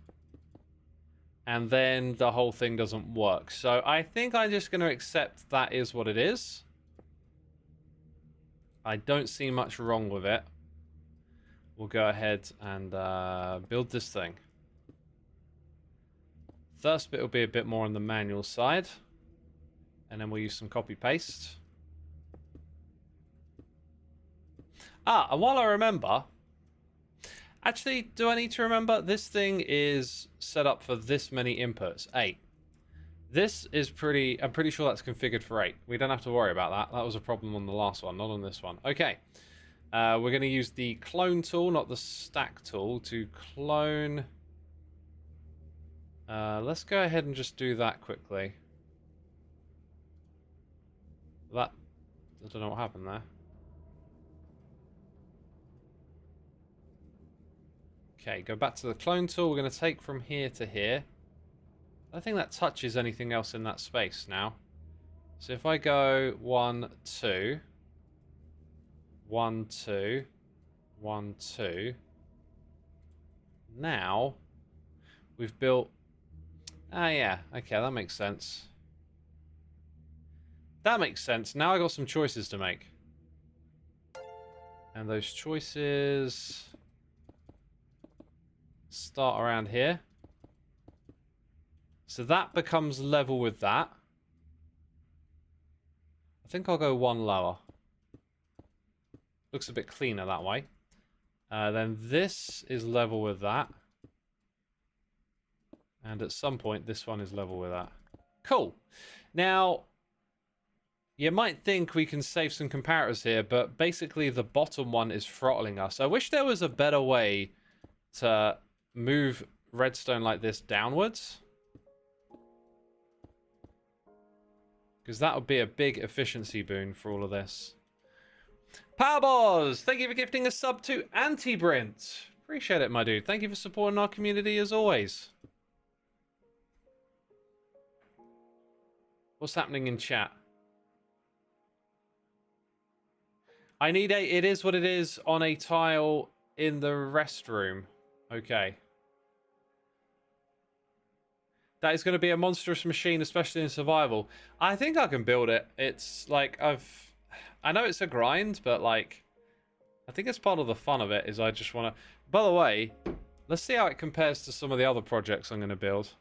And then the whole thing doesn't work. So I think I'm just going to accept that is what it is. I don't see much wrong with it. We'll go ahead and build this thing. First bit will be a bit more on the manual side. And then we'll use some copy-paste. And while I remember... Actually, do I need to remember? This thing is set up for this many inputs. 8. This is pretty... I'm pretty sure that's configured for 8. We don't have to worry about that. That was a problem on the last one, not on this one. Okay. We're going to use the clone tool, not the stack tool, to clone... let's go ahead and just do that quickly. I don't know what happened there. Okay, go back to the clone tool. We're going to take from here to here. I don't think that touches anything else in that space now. So if I go 1, 2, 1, 2, 1, 2. Now, we've built... Ah, yeah. Okay, that makes sense. That makes sense. Now I got some choices to make. And those choices start around here. So that becomes level with that. I think I'll go one lower. Looks a bit cleaner that way. Then this is level with that. And at some point, this one is level with that. Cool. Now, you might think we can save some comparators here, but basically the bottom one is throttling us. I wish there was a better way to move redstone like this downwards. Because that would be a big efficiency boon for all of this. Powerballs! Thank you for gifting a sub to Anti-Brint. Appreciate it, my dude. Thank you for supporting our community as always. What's happening in chat? I need a... It is what it is on a tile in the restroom. Okay. That is going to be a monstrous machine, especially in survival. I think I can build it. It's like I know it's a grind, but like I think it's part of the fun of it is I just want to... By the way, let's see how it compares to some of the other projects I'm going to build.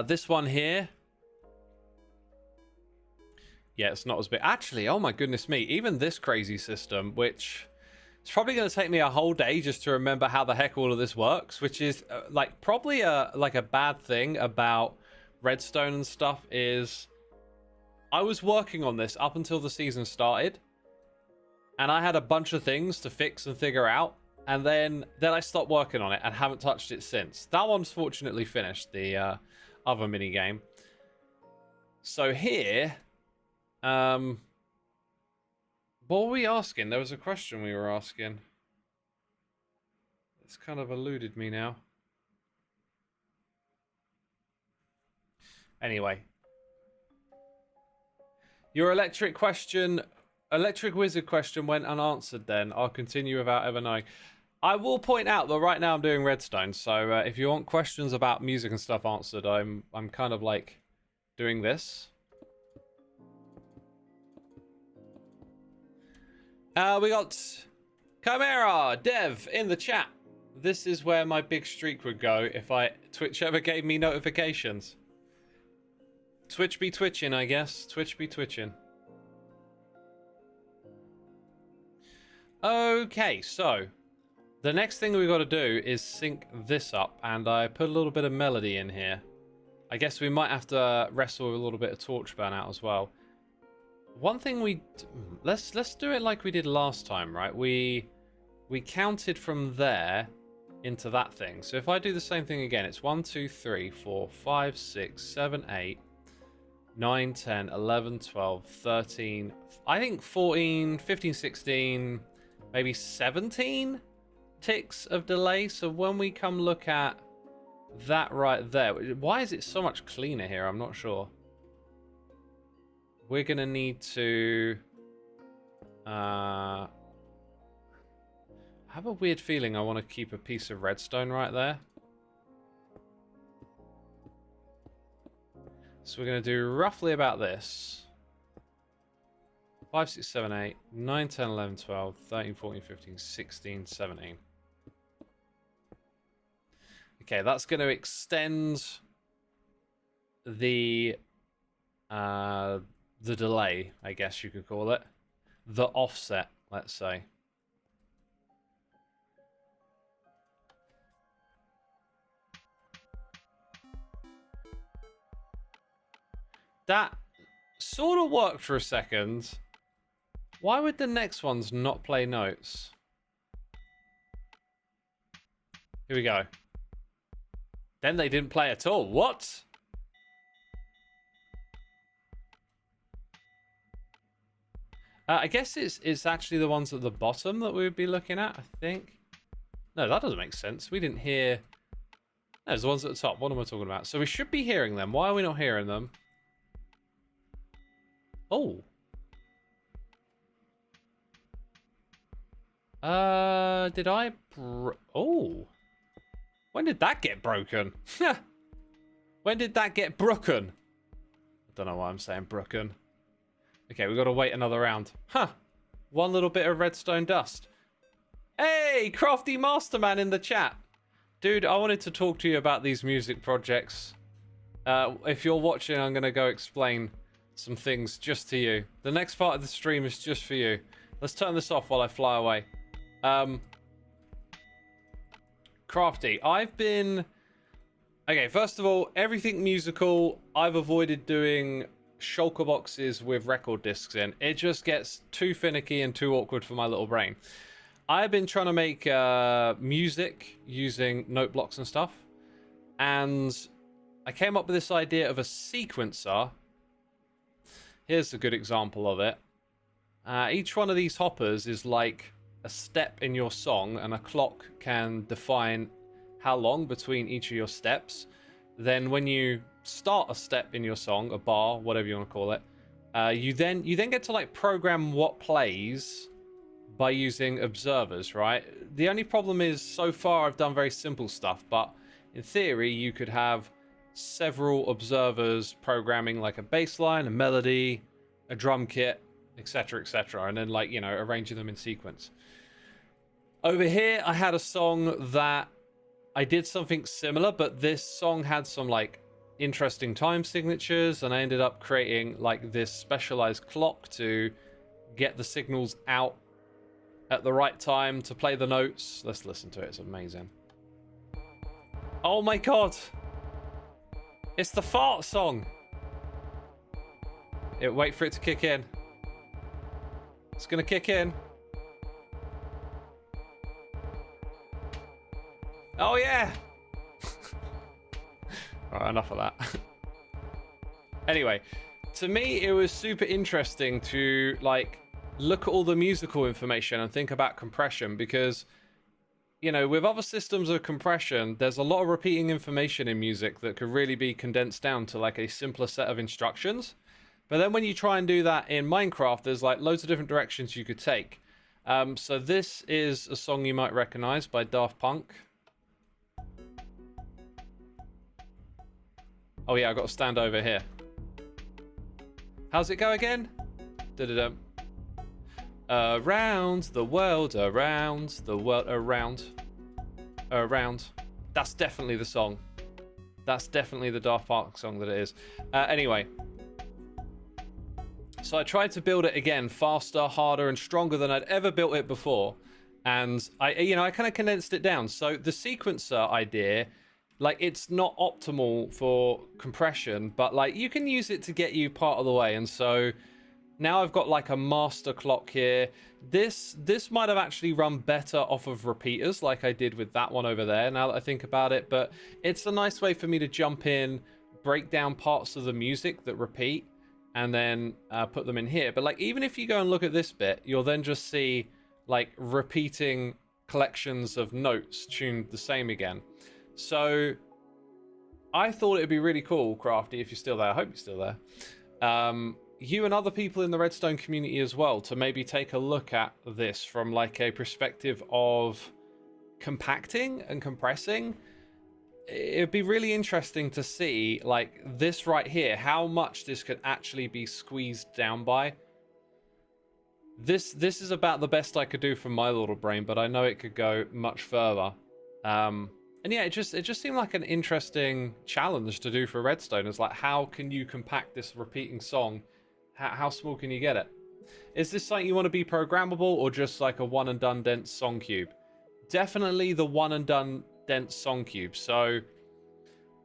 This one here. Yeah, it's not as big. Actually, oh my goodness me. Even this crazy system, which... It's probably going to take me a whole day just to remember how the heck all of this works, which is like probably a bad thing about redstone and stuff is I was working on this up until the season started and I had a bunch of things to fix and figure out, and then I stopped working on it and haven't touched it since. That one's fortunately finished, the other mini game. So here, what were we asking? There was a question we were asking. It's kind of eluded me now. Anyway. Your electric wizard question went unanswered then. I'll continue without ever knowing. I will point out that right now I'm doing redstone, so if you want questions about music and stuff answered, I'm kind of like doing this. We got Chimera Dev in the chat. This is where my big streak would go if Twitch ever gave me notifications. Twitch be twitching, I guess. Twitch be twitching. Okay, so the next thing we've got to do is sync this up, and I put a little bit of melody in here. I guess we might have to wrestle with a little bit of torch burnout as well. One thing let's do it like we did last time, right? We counted from there into that thing. So if I do the same thing again, it's 1, 2, 3, 4, 5, 6, 7, 8, 9, 10, 11, 12, 13, I think 14, 15, 16, maybe 17 ticks of delay. So when we come look at that right there, why is it so much cleaner here? I'm not sure. We're going to need to... I have a weird feeling I want to keep a piece of redstone right there. So we're going to do roughly about this. 5, 6, 7, 8, 9, 10, 11, 12, 13, 14, 15, 16, 17. Okay, that's going to extend the delay, I guess you could call it. The offset, let's say. That sort of worked for a second. Why would the next ones not play notes? Here we go. Then they didn't play at all. What? I guess it's actually the ones at the bottom that we would be looking at, I think. No, that doesn't make sense. We didn't hear... No, it's the ones at the top. What am I talking about? So we should be hearing them. Why are we not hearing them? Oh. Did I... Oh. When did that get broken? When did that get broken? I don't know why I'm saying broken. Okay, we've got to wait another round. Huh. One little bit of redstone dust. Hey, Crafty Masterman in the chat. Dude, I wanted to talk to you about these music projects. If you're watching, I'm going to go explain some things just to you. The next part of the stream is just for you. Let's turn this off while I fly away. Crafty, I've been... Okay, first of all, everything musical, I've avoided doing shulker boxes with record discs in. It just gets too finicky and too awkward for my little brain. I've been trying to make music using note blocks and stuff, and I came up with this idea of a sequencer. Here's a good example of it. Each one of these hoppers is like a step in your song, and a clock can define how long between each of your steps. Then when you start a step in your song, a bar, whatever you want to call it, you then get to like program what plays by using observers, right? The only problem is, so far I've done very simple stuff, but in theory you could have several observers programming like a bass line, a melody, a drum kit, etc, and then, like, you know, arranging them in sequence. Over here I had a song that I did something similar, but this song had some like interesting time signatures, and I ended up creating like this specialized clock to get the signals out at the right time to play the notes. Let's listen to it. It's amazing. Oh my god, it's the fart song. Wait for it to kick in. It's gonna kick in. Oh yeah. Alright, enough of that. Anyway, to me it was super interesting to like look at all the musical information and think about compression, because, you know, with other systems of compression, there's a lot of repeating information in music that could really be condensed down to like a simpler set of instructions. But then when you try and do that in Minecraft, there's like loads of different directions you could take. So this is a song you might recognize by Daft Punk. Oh yeah, I got to stand over here. How's it go again? Da-da-dum. Around the world, around the world, around. That's definitely the song. That's definitely the Daft Punk song that it is. Anyway. So I tried to build it again faster, harder, and stronger than I'd ever built it before. And I kind of condensed it down. So the sequencer idea, like, it's not optimal for compression, but like you can use it to get you part of the way. And so now I've got like a master clock here. This might have actually run better off of repeaters like I did with that one over there, now that I think about it. But it's a nice way for me to jump in, break down parts of the music that repeat, and then put them in here. But like, even if you go and look at this bit, you'll then just see like repeating collections of notes tuned the same again. So I thought it'd be really cool, Crafty, if you're still there. I hope you're still there. You and other people in the Redstone community as well, to maybe take a look at this from like a perspective of compacting and compressing. It'd be really interesting to see, like, this right here, how much this could actually be squeezed down by. This is about the best I could do from my little brain, but I know it could go much further. And yeah, it just seemed like an interesting challenge to do for Redstone. It's like, how can you compact this repeating song? How small can you get it? Is this something you want to be programmable, or just like a one and done dense song cube? Definitely the one and done dense song cube. So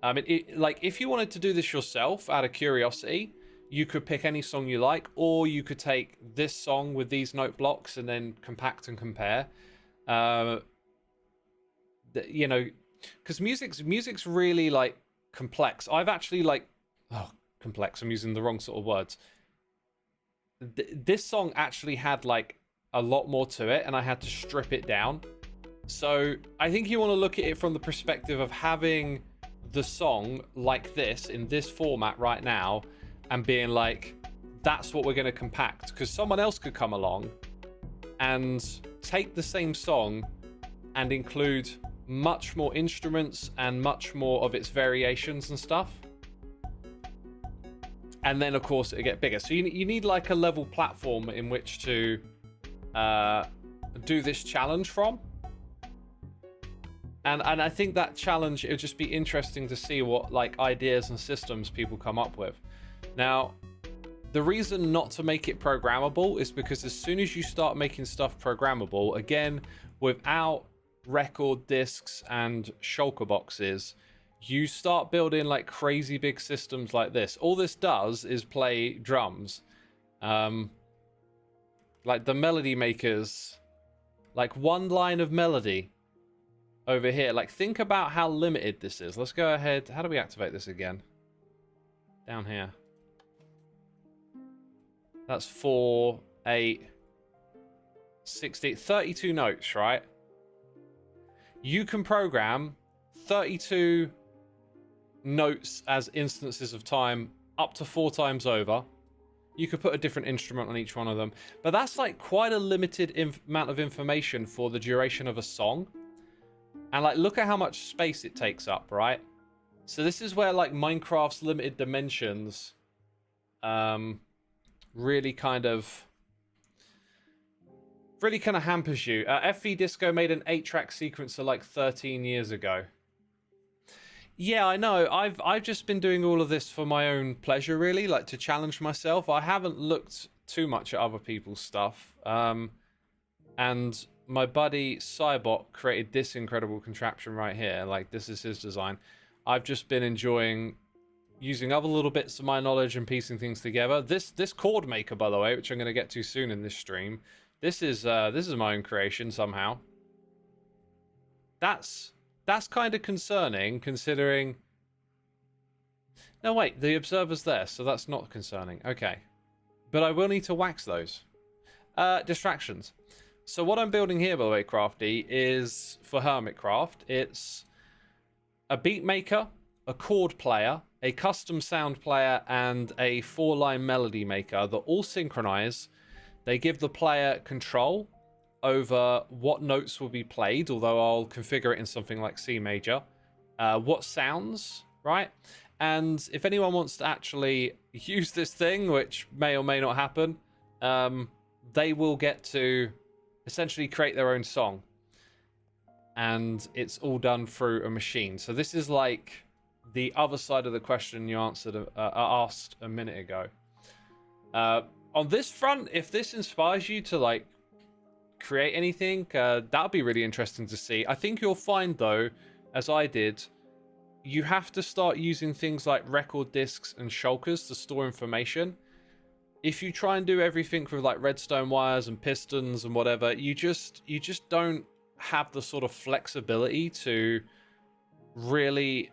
like, if you wanted to do this yourself out of curiosity, you could pick any song you like, or you could take this song with these note blocks and then compact and compare. You know, because music's really like complex. I've actually like, complex, I'm using the wrong sort of words. This song actually had like a lot more to it, and I had to strip it down. So I think you want to look at it from the perspective of having the song like this, in this format right now, and being like, that's what we're going to compact. Because someone else could come along and take the same song and include much more instruments and much more of its variations and stuff, and then of course it get bigger. So you need like a level platform in which to do this challenge from. And I think that challenge, it would just be interesting to see what like ideas and systems people come up with. Now, the reason not to make it programmable is because as soon as you start making stuff programmable, again, without record discs and shulker boxes, you start building like crazy big systems like this. All this does is play drums. Like the melody makers, like one line of melody over here. Like, think about how limited this is. Let's go ahead. How do we activate this again? Down here. That's 4, 8, 60, 32 notes, right? You can program 32 notes as instances of time up to 4 times over. You could put a different instrument on each one of them. But that's like quite a limited amount of information for the duration of a song. And like, look at how much space it takes up, right? So this is where like Minecraft's limited dimensions really kind of hampers you. FV Disco made an 8-track sequencer like 13 years ago. Yeah, I know. I've just been doing all of this for my own pleasure, really, like to challenge myself. I haven't looked too much at other people's stuff. And my buddy Cybot created this incredible contraption right here. Like, this is his design. I've just been enjoying using other little bits of my knowledge and piecing things together. This chord maker, by the way, which I'm going to get to soon in this stream, this is my own creation somehow. That's kind of concerning, considering... No, wait, the observer's there, so that's not concerning. Okay. But I will need to wax those. Distractions. So what I'm building here, by the way, Crafty, is for Hermitcraft. It's a beat maker, a chord player, a custom sound player, and a 4-line melody maker that all synchronize. They give the player control over what notes will be played, although I'll configure it in something like C major, what sounds, right? And if anyone wants to actually use this thing, which may or may not happen, they will get to essentially create their own song. And it's all done through a machine. So this is like the other side of the question you asked a minute ago. On this front, if this inspires you to like create anything, that would be really interesting to see. I think you'll find, though, as I did, you have to start using things like record discs and shulkers to store information. If you try and do everything with like redstone wires and pistons and whatever, you just don't have the sort of flexibility to really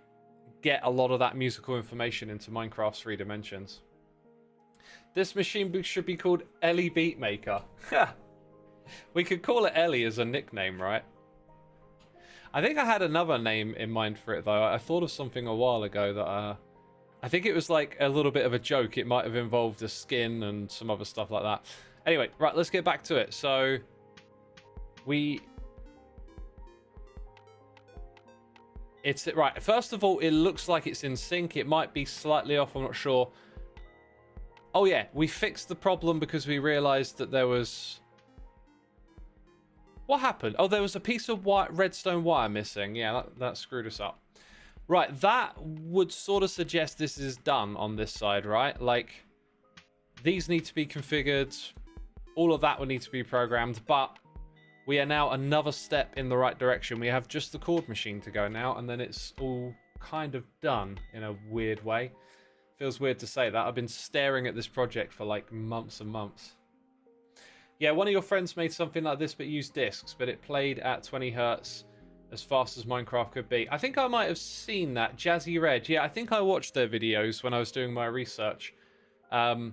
get a lot of that musical information into Minecraft's 3 dimensions. This machine should be called Ellie Beatmaker. We could call it Ellie as a nickname, right? I think I had another name in mind for it, though. I thought of something a while ago that I think it was like a little bit of a joke. It might have involved a skin and some other stuff like that. Anyway, right, let's get back to it. So it's right. First of all, it looks like it's in sync. It might be slightly off. I'm not sure. Oh yeah, we fixed the problem because we realized that there was... What happened? Oh, there was a piece of redstone wire missing. Yeah, that screwed us up. Right, that would sort of suggest this is done on this side, right? Like, these need to be configured. All of that would need to be programmed, but we are now another step in the right direction. We have just the chord machine to go now, and then it's all kind of done in a weird way. Feels weird to say that. I've been staring at this project for like months and months. Yeah, one of your friends made something like this but used discs, but it played at 20 hertz as fast as Minecraft could be. I think I might have seen that. Jazzy Red. Yeah, I think I watched their videos when I was doing my research. As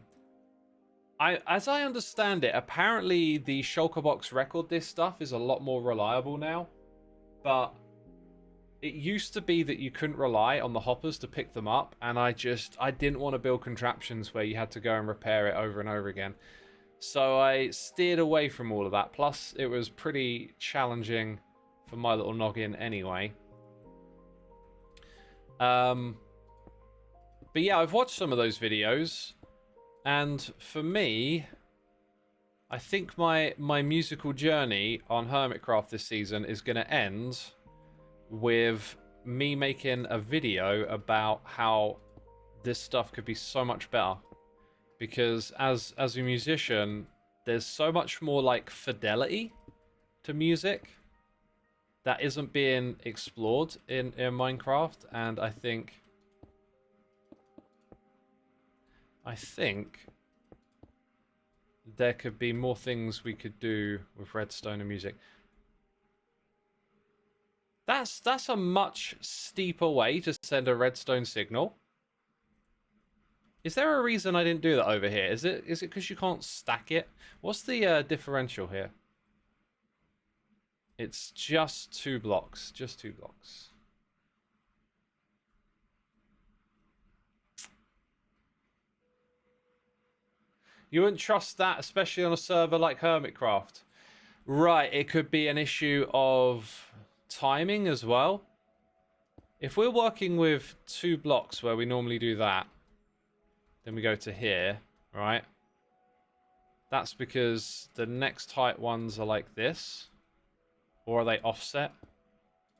I understand it, apparently the shulker box record disc stuff is a lot more reliable now. But it used to be that you couldn't rely on the hoppers to pick them up, and I didn't want to build contraptions where you had to go and repair it over and over again. So I steered away from all of that. Plus, it was pretty challenging for my little noggin anyway. But yeah, I've watched some of those videos. And for me, I think my musical journey on Hermitcraft this season is going to end with me making a video about how this stuff could be so much better. Because as a musician, there's so much more like fidelity to music that isn't being explored in Minecraft, and I think there could be more things we could do with redstone and music. That's a much steeper way to send a redstone signal. Is there a reason I didn't do that over here? Is it because you can't stack it? What's the differential here? It's just 2 blocks. Just 2 blocks. You wouldn't trust that, especially on a server like Hermitcraft. Right, it could be an issue of timing as well. If we're working with 2 blocks where we normally do that, then we go to here, right? That's because the next height ones are like this. Or are they offset?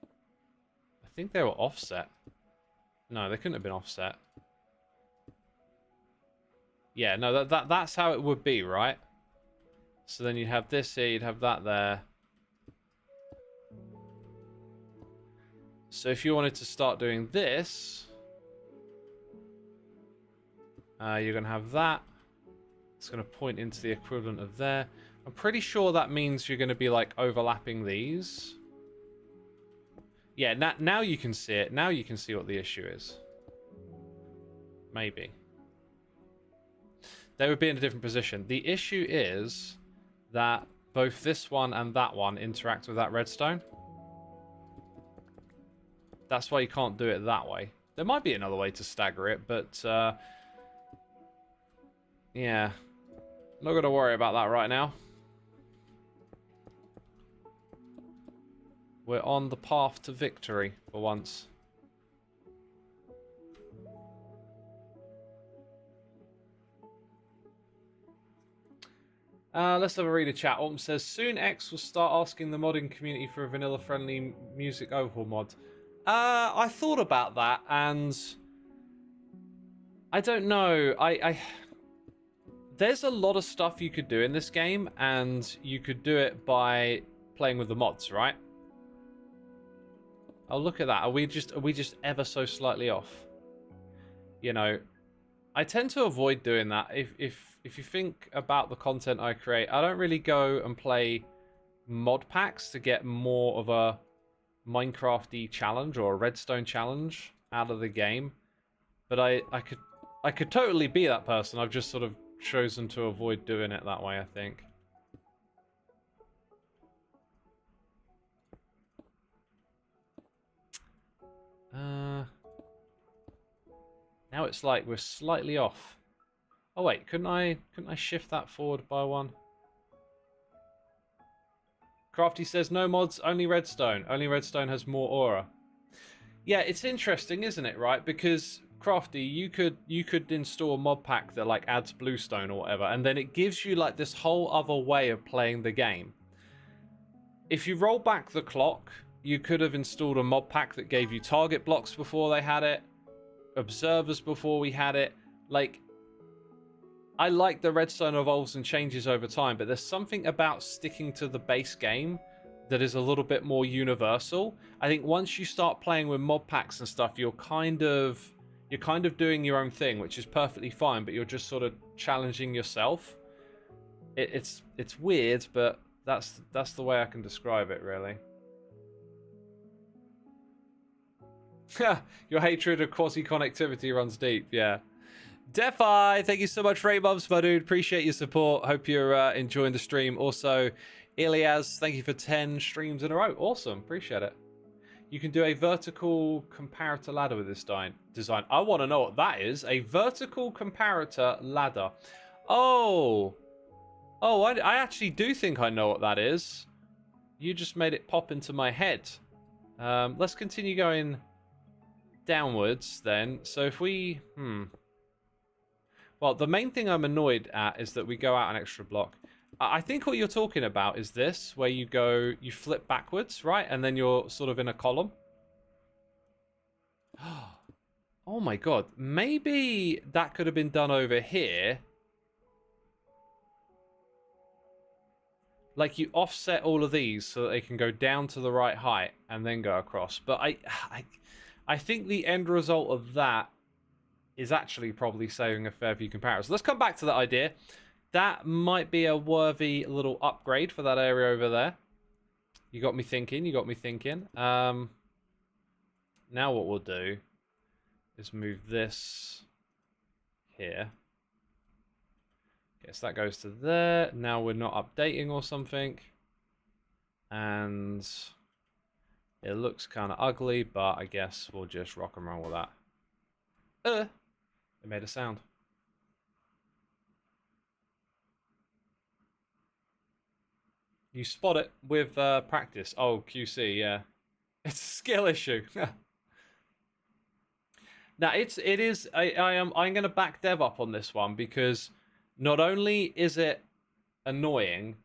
I think they were offset. No, they couldn't have been offset. Yeah, no, that's how it would be, right? So then you'd have this here, you'd have that there. So if you wanted to start doing this, you're going to have that. It's going to point into the equivalent of there. I'm pretty sure that means you're going to be like overlapping these. Yeah, now you can see it. Now you can see what the issue is. Maybe. They would be in a different position. The issue is that both this one and that one interact with that redstone. That's why you can't do it that way. There might be another way to stagger it, but yeah. Not going to worry about that right now. We're on the path to victory for once. Let's have a read of chat. Alton says, soon X will start asking the modding community for a vanilla-friendly music overhaul mod. I thought about that, and I don't know. There's a lot of stuff you could do in this game, and you could do it by playing with the mods, right? Oh, look at that. Are we just ever so slightly off? You know, I tend to avoid doing that. If you think about the content I create, I don't really go and play mod packs to get more of a Minecraft-y challenge or a redstone challenge out of the game. But I could totally be that person. I've just sort of chosen to avoid doing it that way, I think. Now it's like we're slightly off. Oh wait, couldn't I shift that forward by 1? Crafty says no mods, only redstone. Only redstone has more aura. Yeah, it's interesting, isn't it, right? Because Crafty, you could install a mod pack that like adds bluestone or whatever, and then it gives you like this whole other way of playing the game. If you roll back the clock, you could have installed a mod pack that gave you target blocks before they had it, observers before we had it. Like, I like the redstone evolves and changes over time, but there's something about sticking to the base game that is a little bit more universal. I think once you start playing with mod packs and stuff, you're kind of doing your own thing, which is perfectly fine, but you're just sort of challenging yourself. It's weird, but that's the way I can describe it, really. Your hatred of quasi-connectivity runs deep, yeah. Defi, thank you so much for 8 months, my dude. Appreciate your support. Hope you're enjoying the stream. Also, Ilias, thank you for 10 streams in a row. Awesome, appreciate it. You can do a vertical comparator ladder with this design. I want to know what that is. A vertical comparator ladder. Oh, I actually do think I know what that is. You just made it pop into my head. Let's continue going downwards then. So if we... Well, Well, the main thing I'm annoyed at is that we go out an extra block. I think what you're talking about is this, where you flip backwards, right? And then you're sort of in a column. Oh my god. Maybe that could have been done over here. Like you offset all of these so that they can go down to the right height and then go across. But I think the end result of that is actually probably saving a fair few comparisons. Let's come back to that idea. That might be a worthy little upgrade for that area over there. You got me thinking. You got me thinking. Now what we'll do is move this here. Guess that goes to there. Now we're not updating or something. And it looks kind of ugly, but I guess we'll just rock and roll with that. It made a sound. You spot it with practice. Oh, QC, yeah. It's a skill issue. Now I'm gonna back Dev up on this one because not only is it annoying,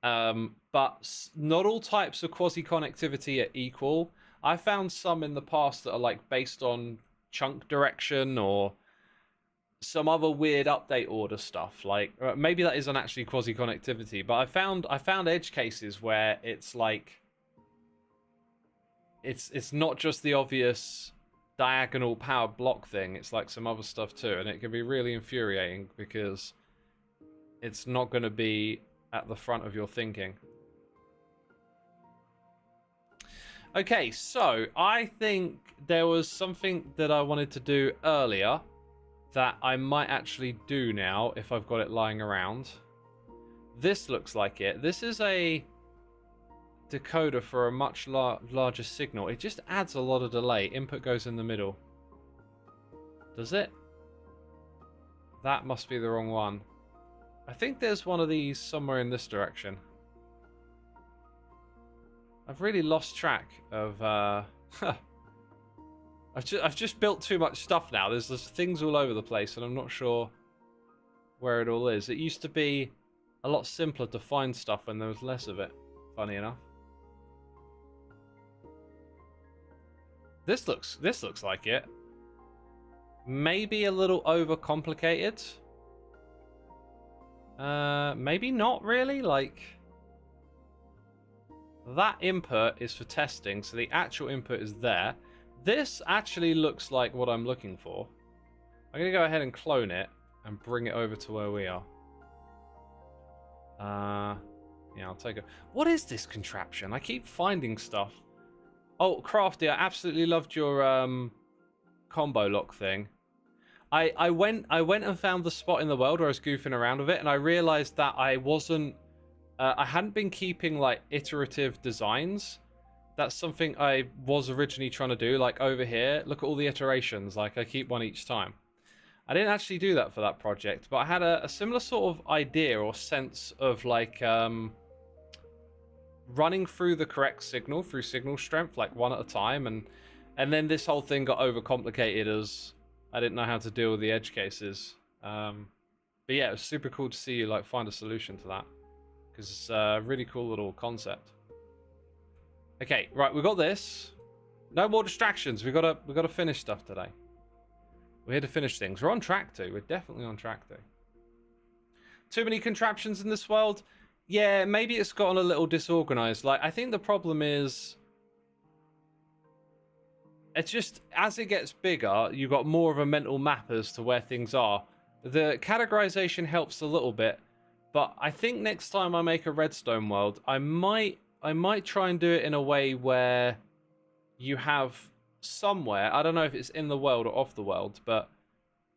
but not all types of quasi-connectivity are equal. I found some in the past that are like based on chunk direction or some other weird update order stuff. Like maybe that isn't actually quasi-connectivity, but I found edge cases where it's like it's not just the obvious diagonal power block thing. It's like some other stuff too, and it can be really infuriating because it's not going to be at the front of your thinking. Okay, so I think there was something that I wanted to do earlier that I might actually do now if I've got it lying around. This looks like it. This is a decoder for a much larger signal. It just adds a lot of delay. Input goes in the middle. Does it? That must be the wrong one. I think there's one of these somewhere in this direction. I've really lost track of I've just built too much stuff now. There's things all over the place and I'm not sure where it all is. It used to be a lot simpler to find stuff when there was less of it, funny enough. This looks like it. Maybe a little overcomplicated. Maybe not really. Like that input is for testing, so the actual input is there. This actually looks like what I'm looking for. I'm gonna go ahead and clone it and bring it over to where we are. Yeah, I'll take it. What is this contraption? I keep finding stuff. Oh, Crafty, I absolutely loved your combo lock thing. I went and found the spot in the world where I was goofing around with it, and I realized that I hadn't been keeping like iterative designs. That's something I was originally trying to do. Like over here, look at all the iterations. Like I keep one each time. I didn't actually do that for that project, but I had a similar sort of idea or sense of like running through the correct signal through signal strength, like one at a time, and then this whole thing got overcomplicated as I didn't know how to deal with the edge cases. But yeah, it was super cool to see you like find a solution to that because it's a really cool little concept. Okay, right, we got this. No more distractions. We gotta finish stuff today. We're here to finish things. We're on track to. We're definitely on track to. Too many contraptions in this world. Yeah, maybe it's gotten a little disorganized. Like, I think the problem is it's just as it gets bigger, you've got more of a mental map as to where things are. The categorization helps a little bit, but I think next time I make a redstone world, I might try and do it in a way where you have somewhere, I don't know if it's in the world or off the world, but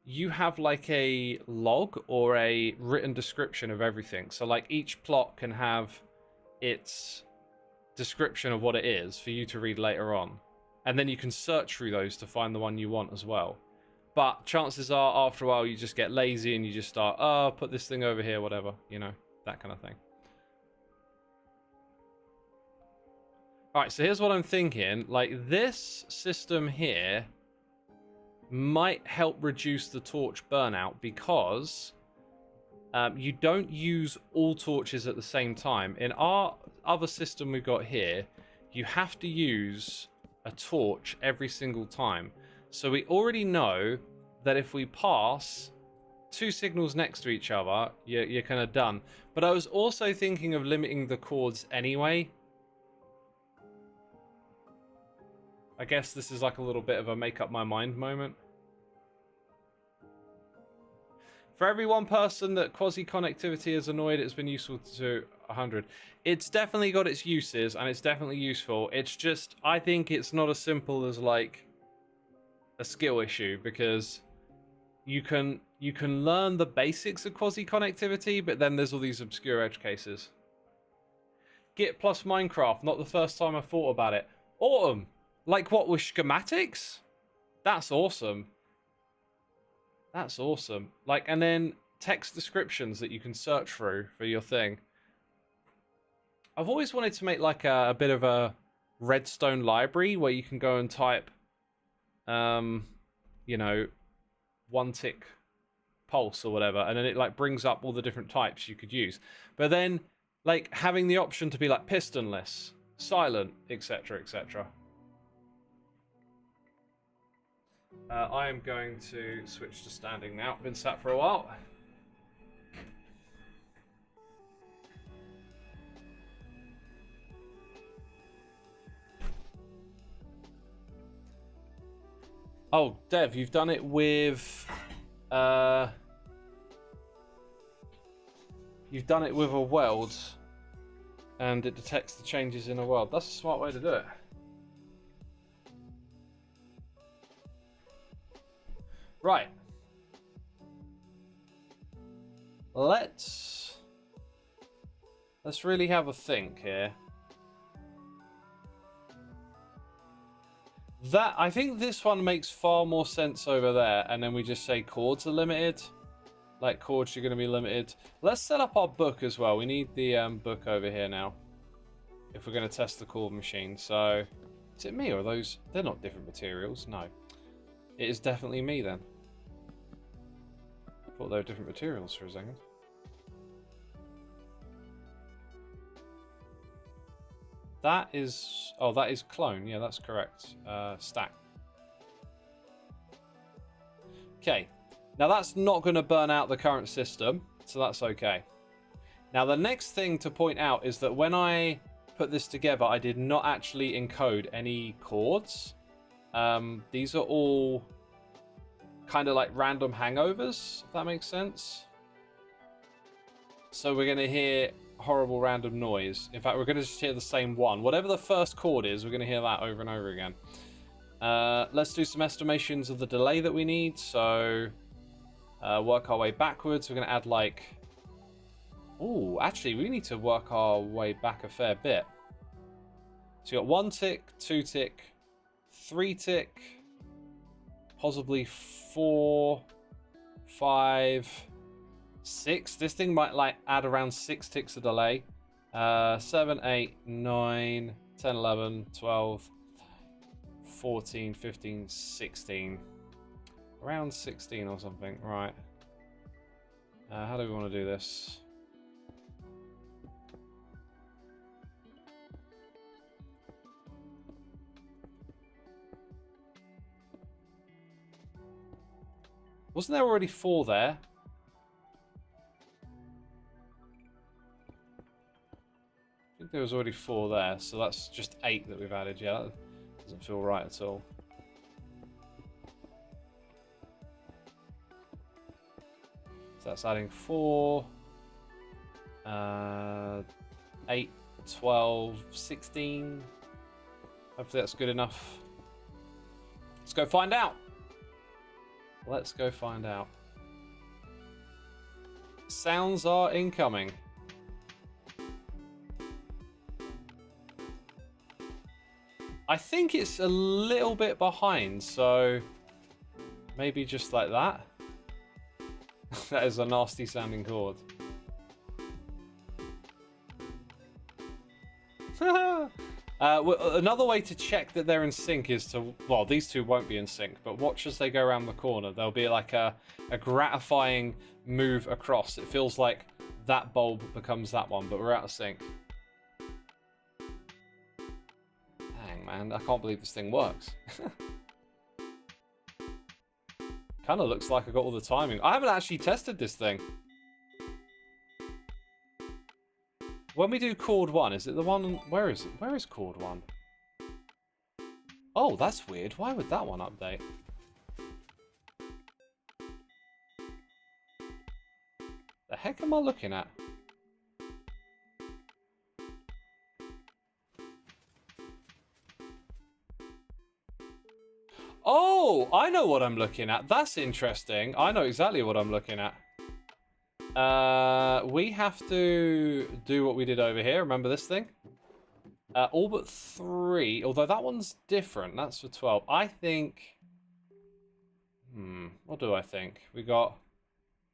you have like a log or a written description of everything. So like each plot can have its description of what it is for you to read later on. And then you can search through those to find the one you want as well. But chances are after a while you just get lazy and you just start, oh, put this thing over here, whatever, you know, that kind of thing. All right, so here's what I'm thinking. Like this system here might help reduce the torch burnout because you don't use all torches at the same time. In our other system we've got here, you have to use a torch every single time. So we already know that if we pass 2 signals next to each other, you're kind of done. But I was also thinking of limiting the chords anyway. I guess this is like a little bit of a make up my mind moment. For every one person that quasi-connectivity has annoyed, it's been useful to 100. It's definitely got its uses, and it's definitely useful. It's just, I think it's not as simple as, like, a skill issue, because you can learn the basics of quasi-connectivity, but then there's all these obscure edge cases. Git plus Minecraft, not the first time I thought about it. Autumn! Like what, with schematics? That's awesome. That's awesome. Like, and then text descriptions that you can search through for your thing. I've always wanted to make like a bit of a redstone library where you can go and type, you know, 1 tick pulse or whatever, and then it like brings up all the different types you could use. But then like having the option to be like pistonless, silent, etc, etc. I am going to switch to standing now. Been sat for a while. Oh, Dev, you've done it with you've done it with a weld, and it detects the changes in a weld. That's a smart way to do it. Right. Let's really have a think here. I think this one makes far more sense over there, and then we just say chords are limited. Like, chords are going to be limited. Let's set up our book as well. We need the book over here now, if we're going to test the chord machine. So, is it me or are those? They're not different materials. No. It is definitely me then. I thought they were different materials for a second. That is... Oh, that is clone. Yeah, that's correct. Stack. Okay. Now, that's not going to burn out the current system, so that's okay. Now, the next thing to point out is that when I put this together, I did not actually encode any chords. These are all kind of like random hangovers, if that makes sense. So we're going to hear horrible random noise. In fact, we're going to just hear the same one. Whatever the first chord is, we're going to hear that over and over again. Let's do some estimations of the delay that we need. So work our way backwards. We're going to add like... Oh, actually, we need to work our way back a fair bit. So you got 1 tick, 2 tick, 3 tick, possibly 4, 5, 6. This thing might like add around 6 ticks of delay. 7, 8, 9, 10, 11, 12, 14, 15, 16. Around 16 or something. Right. How do we want to do this? Wasn't there already 4 there? I think there was already 4 there, so that's just 8 that we've added. Yeah, that doesn't feel right at all. So that's adding 4, 8, 12, 16. Hopefully that's good enough. Let's go find out. Let's go find out. Sounds are incoming. I think it's a little bit behind, so maybe just like that. That is a nasty sounding chord. Another way to check that they're in sync is to, well, these two won't be in sync, but watch as they go around the corner. There'll be like a gratifying move across. It feels like that bulb becomes that one, but we're out of sync. Dang, man, I can't believe this thing works. Kind of looks like I got all the timing. I haven't actually tested this thing. When we do chord 1, is it the one... Where is it? Where is chord 1? Oh, that's weird. Why would that one update? The heck am I looking at? Oh, I know what I'm looking at. That's interesting. I know exactly what I'm looking at. We have to do what we did over here. Remember this thing? All but 3. Although that one's different. That's for 12. I think... What do I think? We got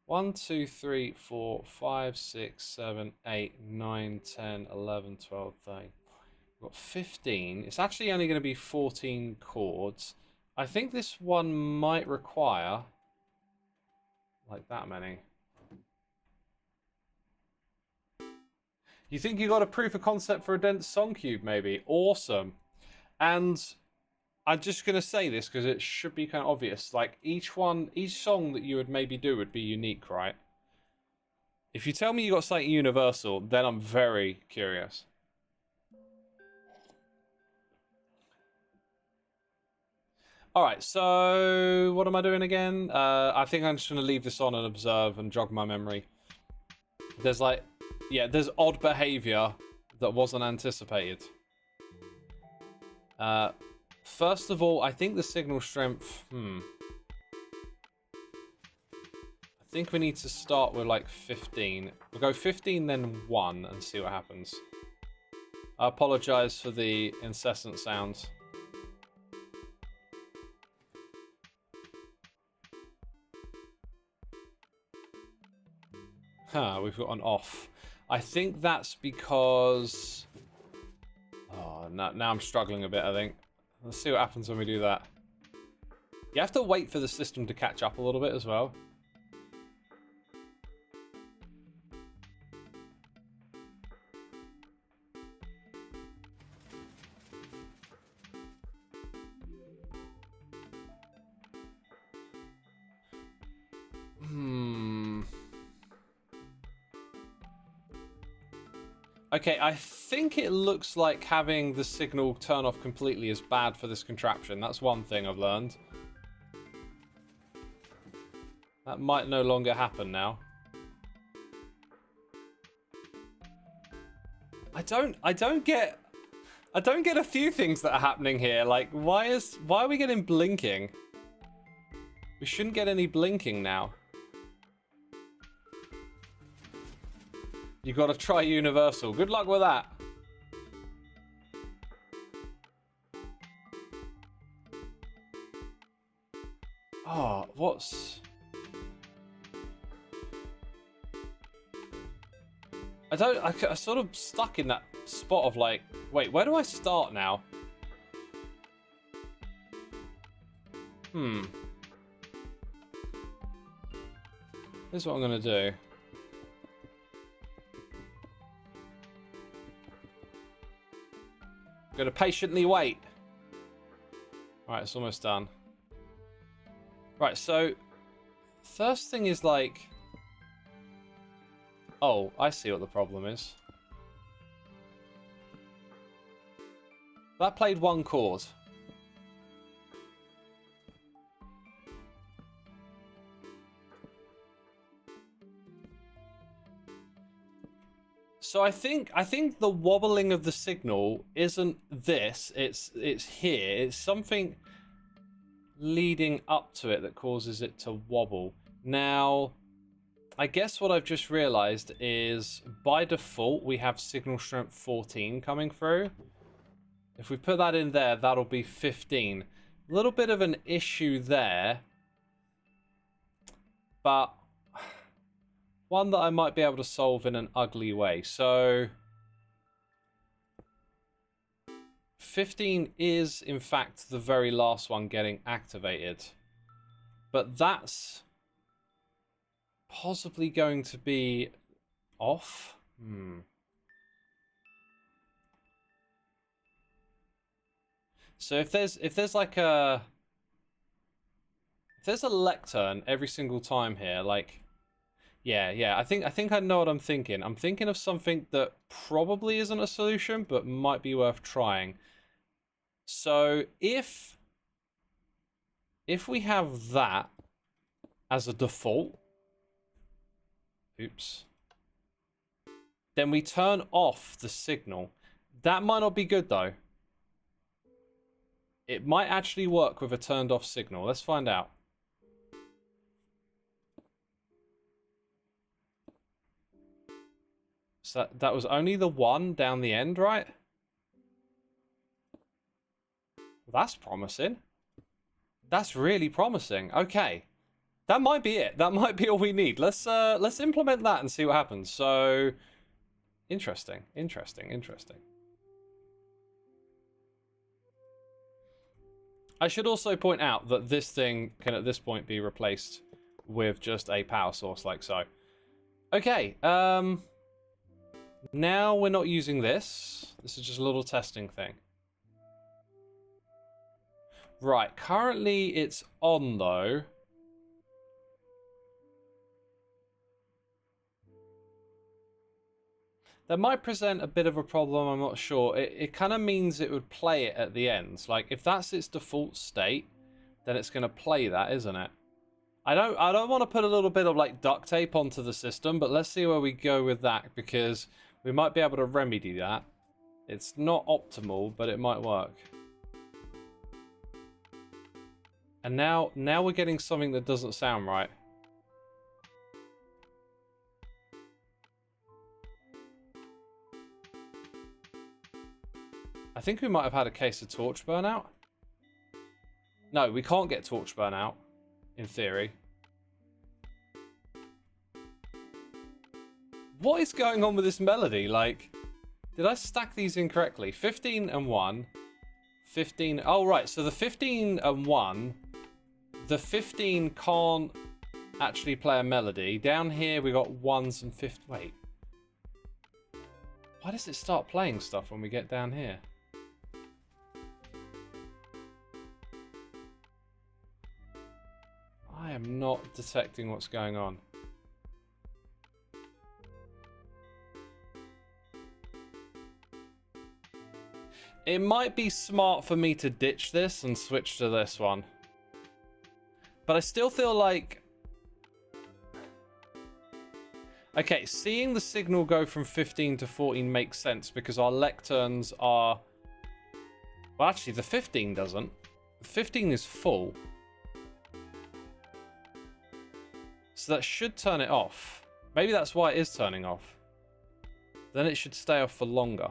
1, 2, 3, 4, 5, 6, 7, 8, 9, 10, 11, 12, 13. We've got 15. It's actually only going to be 14 chords. I think this one might require... like that many. You think you got a proof of concept for a dense song cube, maybe? Awesome. And I'm just going to say this because it should be kind of obvious. Like, each song that you would maybe do would be unique, right? If you tell me you got something universal, then I'm very curious. Alright, so what am I doing again? I think I'm just going to leave this on and observe and jog my memory. There's like... yeah, there's odd behavior that wasn't anticipated. First of all, I think the signal strength... I think we need to start with like 15. We'll go 15, then 1 and see what happens. I apologize for the incessant sounds. We've got an off. I think that's because... oh, now I'm struggling a bit, I think. Let's see what happens when we do that. You have to wait for the system to catch up a little bit as well. Okay, I think it looks like having the signal turn off completely is bad for this contraption. That's one thing I've learned. That might no longer happen now. I don't get a few things that are happening here. Like, why are we getting blinking? We shouldn't get any blinking now. You gotta try universal. Good luck with that. Oh, what's... I sort of stuck in that spot of like, wait, where do I start now? Here's what I'm gonna do. I'm gonna patiently wait. Alright, it's almost done. Right, so first thing is like... oh, I see what the problem is. That played one chord. So I think the wobbling of the signal isn't this, it's here. It's something leading up to it that causes it to wobble. Now, I guess what I've just realized is by default we have signal strength 14 coming through. If we put that in there, that'll be 15. A little bit of an issue there, but one that I might be able to solve in an ugly way. So 15 is, in fact, the very last one getting activated. But that's possibly going to be off. So if there's like a... If there's a lectern every single time here, like... Yeah, I think I know what I'm thinking. I'm thinking of something that probably isn't a solution, but might be worth trying. So if we have that as a default, oops, then we turn off the signal. That might not be good though. It might actually work with a turned off signal. Let's find out. So that was only the one down the end, right? That's promising. That's really promising. Okay. That might be it. That might be all we need. Let's implement that and see what happens. So interesting. I should also point out that this thing can at this point be replaced with just a power source like so. Okay, now we're not using this. This is just a little testing thing. Right, currently it's on though. That might present a bit of a problem, I'm not sure. It kind of means it would play it at the end. Like, if that's its default state, then it's going to play that, isn't it? I don't want to put a little bit of, like, duct tape onto the system, but let's see where we go with that, because we might be able to remedy that. It's not optimal, but it might work. And now we're getting something that doesn't sound right. I think we might have had a case of torch burnout. No, we can't get torch burnout, in theory. What is going on with this melody? Like, did I stack these incorrectly? 15 and 1. 15. Oh, right. So the 15 and 1, the 15 can't actually play a melody. Down here, we got 1s and 15. Wait. Why does it start playing stuff when we get down here? I am not detecting what's going on. It might be smart for me to ditch this and switch to this one. But I still feel like... Okay, seeing the signal go from 15 to 14 makes sense because our lecterns are... Well, actually, the 15 doesn't. The 15 is full. So that should turn it off. Maybe that's why it is turning off. Then it should stay off for longer.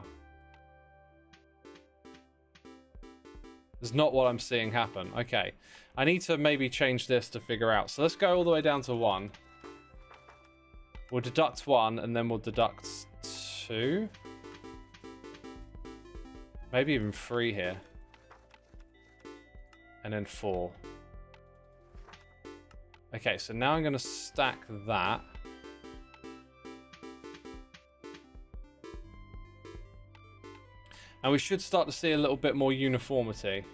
That's not what I'm seeing happen. Okay. I need to maybe change this to figure out. So let's go all the way down to 1. We'll deduct 1 and then we'll deduct 2. Maybe even 3 here. And then 4. Okay, so now I'm going to stack that. And we should start to see a little bit more uniformity.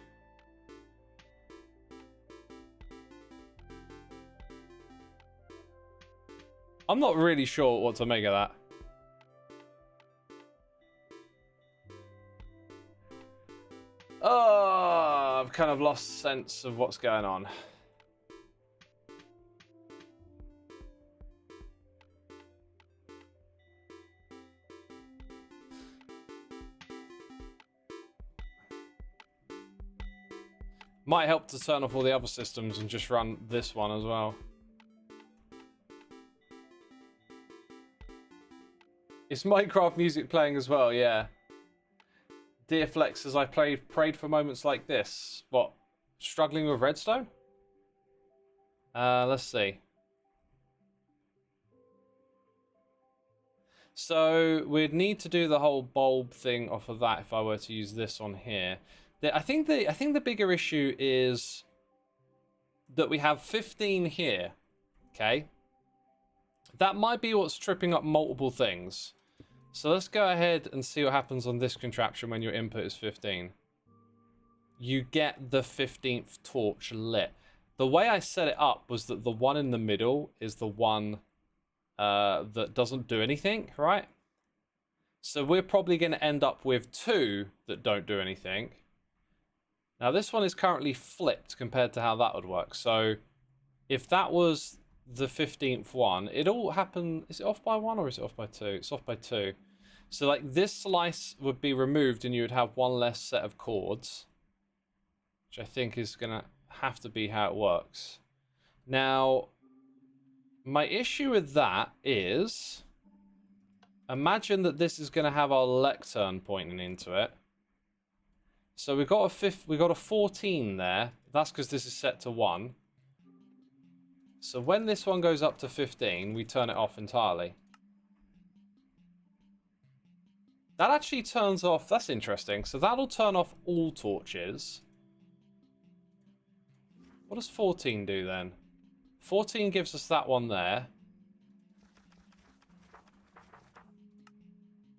I'm not really sure what to make of that. Oh, I've kind of lost sense of what's going on. Might help to turn off all the other systems and just run this one as well. Is Minecraft music playing as well? Yeah. Dear Flex, as I prayed for moments like this. What? Struggling with redstone? Let's see. So we'd need to do the whole bulb thing off of that if I were to use this on here. I think the bigger issue is that we have 15 here. Okay. That might be what's tripping up multiple things. So let's go ahead and see what happens on this contraption when your input is 15. You get the 15th torch lit. The way I set it up was that the one in the middle is the one that doesn't do anything, right? So we're probably going to end up with 2 that don't do anything. Now this one is currently flipped compared to how that would work. So if that was the 15th one, it all happened. Is it off by 1 or is it off by 2? It's off by 2. So like this slice would be removed and you would have one less set of chords, which I think is going to have to be how it works. Now, my issue with that is, imagine that this is going to have our lectern pointing into it. So we got a 14 there. That's because this is set to 1. So when this one goes up to 15, we turn it off entirely. That actually turns off. That's interesting. So that'll turn off all torches. What does 14 do then? 14 gives us that one there.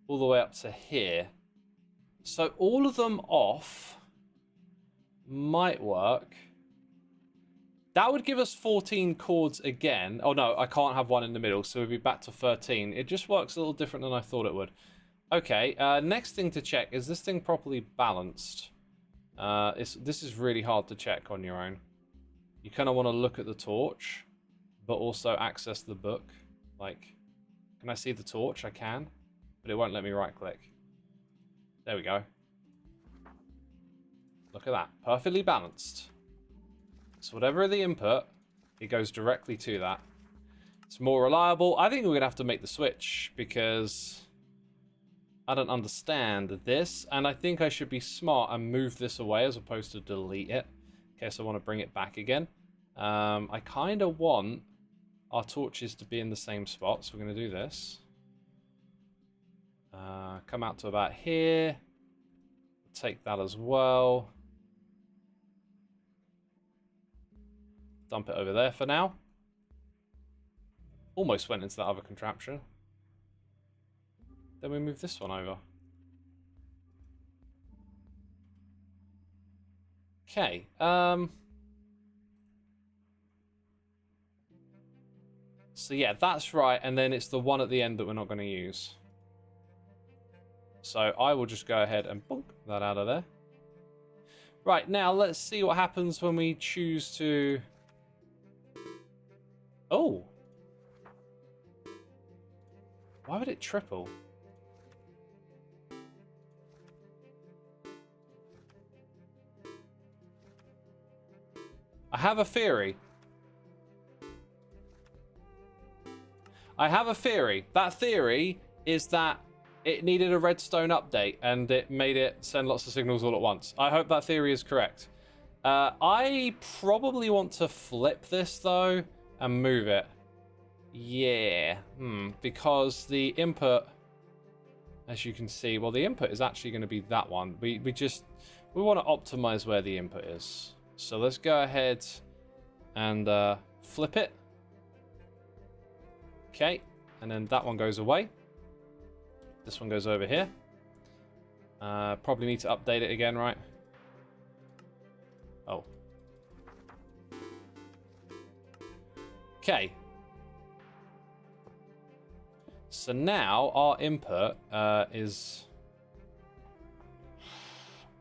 All the way up to here. So all of them off might work. That would give us 14 chords again. Oh no, I can't have one in the middle, so we'd be back to 13. It just works a little different than I thought it would. Okay, next thing to check, is this thing properly balanced? This is really hard to check on your own. You kind of want to look at the torch, but also access the book. Like, can I see the torch? I can, but it won't let me right click. There we go. Look at that, perfectly balanced. So whatever the input, it goes directly to that. It's more reliable. I think we're gonna have to make the switch because I don't understand this, and I think I should be smart and move this away as opposed to delete it. Okay, so I want to bring it back again. I kind of want our torches to be in the same spot, so we're going to do this. Come out to about here. Take that as well. Dump it over there for now. Almost went into that other contraption. Then we move this one over. Okay. So yeah, that's right. And then it's the one at the end that we're not going to use. So I will just go ahead and bonk that out of there. Right, now let's see what happens when we choose to... Oh. Why would it triple? I have a theory. That theory is that it needed a redstone update and it made it send lots of signals all at once. I hope that theory is correct. I probably want to flip this though and move it. Yeah, because the input, as you can see, well, the input is actually going to be that one. We want to optimize where the input is. So let's go ahead and flip it. Okay, and then that one goes away. This one goes over here. Probably need to update it again, right? Oh. Okay. So now our input is...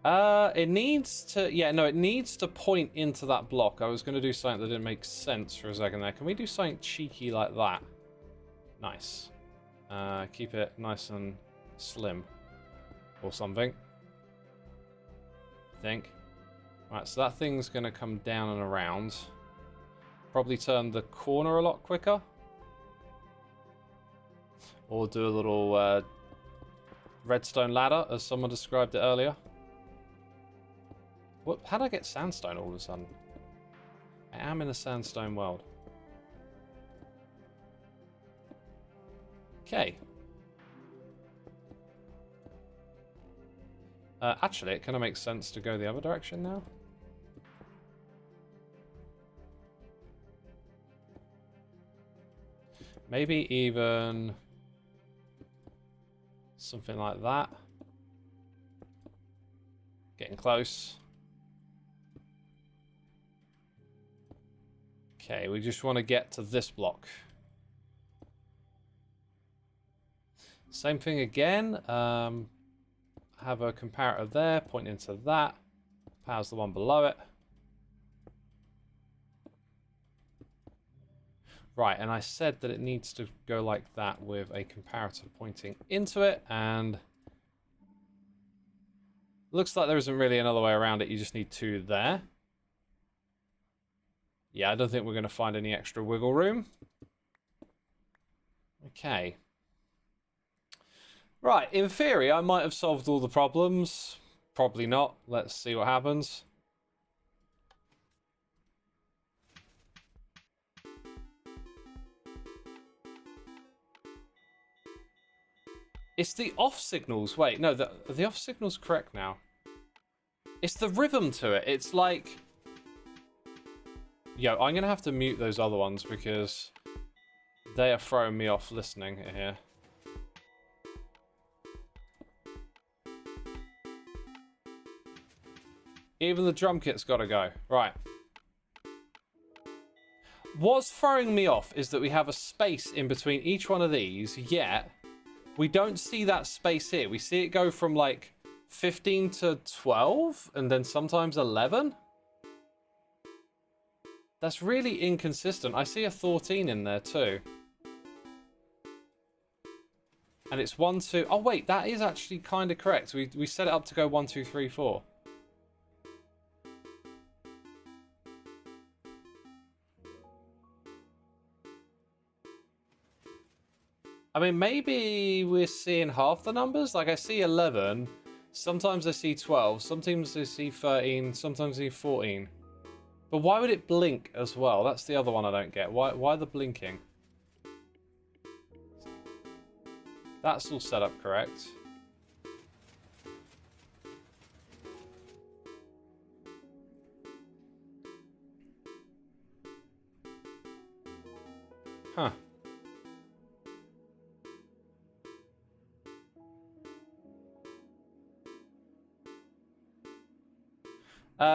it needs to... Yeah, no, it needs to point into that block. I was going to do something that didn't make sense for a second there. Can we do something cheeky like that? Nice. Keep it nice and slim. Or something. I think. Right, so that thing's going to come down and around. Probably turn the corner a lot quicker. Or do a little redstone ladder, as someone described it earlier. What? How did I get sandstone all of a sudden? I am in a sandstone world. Okay. Actually, it kind of makes sense to go the other direction now. Maybe even something like that. Getting close. Okay, we just want to get to this block. Same thing again. Have a comparator there, pointing to that. Power's the one below it. Right, and I said that it needs to go like that with a comparator pointing into it, and looks like there isn't really another way around it. You just need two there. Yeah, I don't think we're going to find any extra wiggle room. Okay. Right, in theory, I might have solved all the problems. Probably not. Let's see what happens. It's the off signals. Wait, no, the off signal's correct now. It's the rhythm to it. It's like... Yo, I'm going to have to mute those other ones because they are throwing me off listening here. Even the drum kit's got to go. Right. What's throwing me off is that we have a space in between each one of these, yet we don't see that space here. We see it go from like 15 to 12 and then sometimes 11. That's really inconsistent. I see a 14 in there too. And it's 1, 2... Oh wait, that is actually kind of correct. We set it up to go 1, 2, 3, 4. I mean, maybe we're seeing half the numbers. Like, I see 11. Sometimes I see 12. Sometimes I see 13. Sometimes I see 14. But why would it blink as well? That's the other one I don't get. Why the blinking? That's all set up correct. Huh.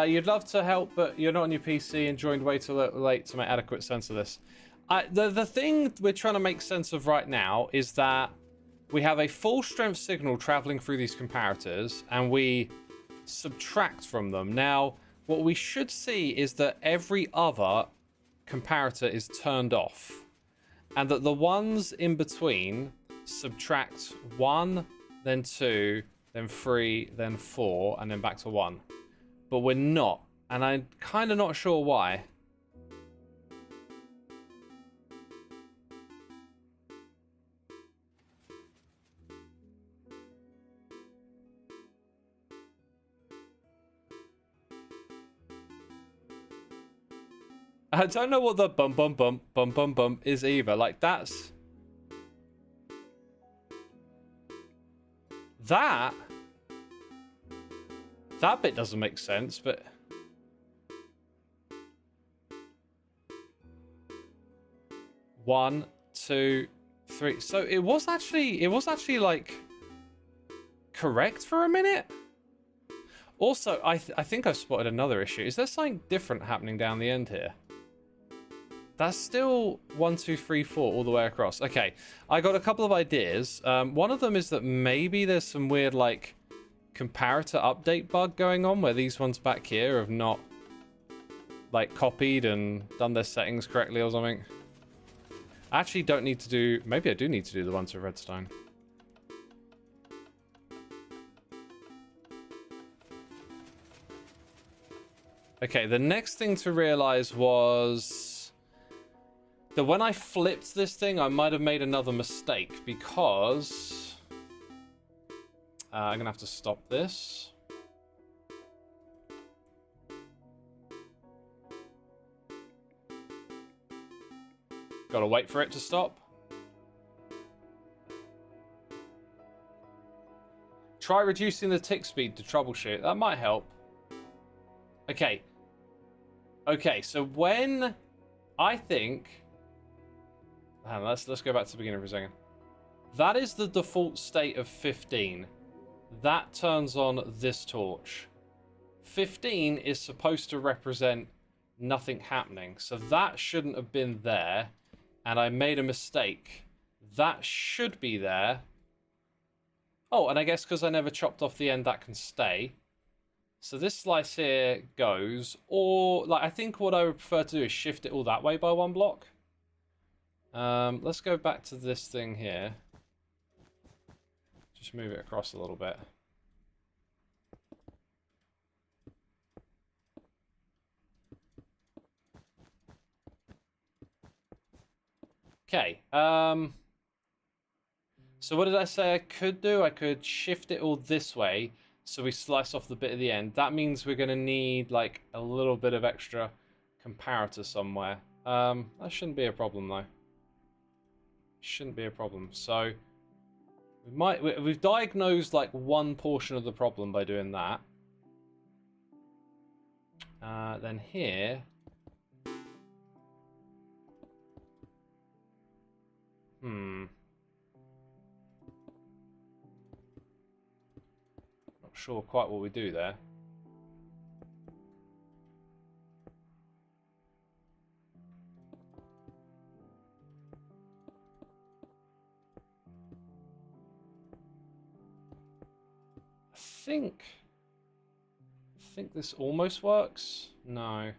You'd love to help, but you're not on your PC and joined way too late to make adequate sense of this. The thing we're trying to make sense of right now is that we have a full strength signal traveling through these comparators, and we subtract from them. Now, what we should see is that every other comparator is turned off, and that the ones in between subtract 1, then 2, then 3, then 4, and then back to 1. But we're not, and I'm kind of not sure why. I don't know what the bum bum bum bum bum bum is either. Like, that's... That bit doesn't make sense, but... One, two, three. So it was actually like correct for a minute. Also, I think I've spotted another issue. Is there something different happening down the end here? That's still 1, 2, 3, 4 all the way across. Okay, I got a couple of ideas. One of them is that maybe there's some weird like comparator update bug going on where these ones back here have not like copied and done their settings correctly or something. I actually don't need to do... Maybe I do need to do the ones with redstone. Okay, the next thing to realize was that when I flipped this thing, I might have made another mistake because... I'm going to have to stop this. Gotta wait for it to stop. Try reducing the tick speed to troubleshoot. That might help. Okay. Okay, so when I think... Hang on, let's go back to the beginning for a second. That is the default state of 15. That turns on this torch. 15 is supposed to represent nothing happening. So that shouldn't have been there. And I made a mistake. That should be there. Oh, and I guess because I never chopped off the end, that can stay. So this slice here goes. Or, like, I think what I would prefer to do is shift it all that way by one block. Let's go back to this thing here. Just move it across a little bit. Okay. So what did I say I could do? I could shift it all this way, so we slice off the bit at the end. That means we're going to need, like, a little bit of extra comparator somewhere. That shouldn't be a problem, though. Shouldn't be a problem. So we've diagnosed, like, one portion of the problem by doing that. Then here... Not sure quite what we do there. I think this almost works. No.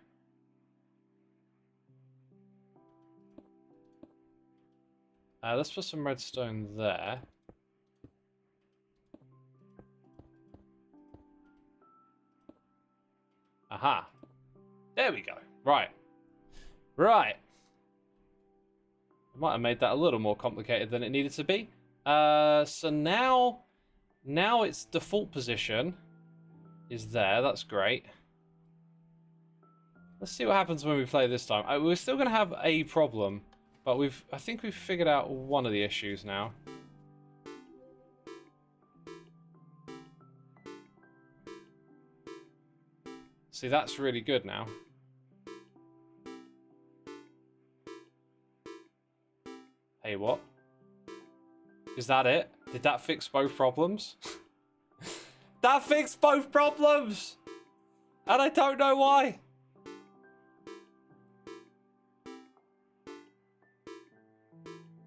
Let's put some redstone there. Aha. There we go. Right. Right. I might have made that a little more complicated than it needed to be. So now its default position is there. That's great. Let's see what happens when we play this time. We're still going to have a problem, but I think we've figured out one of the issues now. See, that's really good now. Hey, what? Is that it? Did that fix both problems? That fixed both problems! And I don't know why.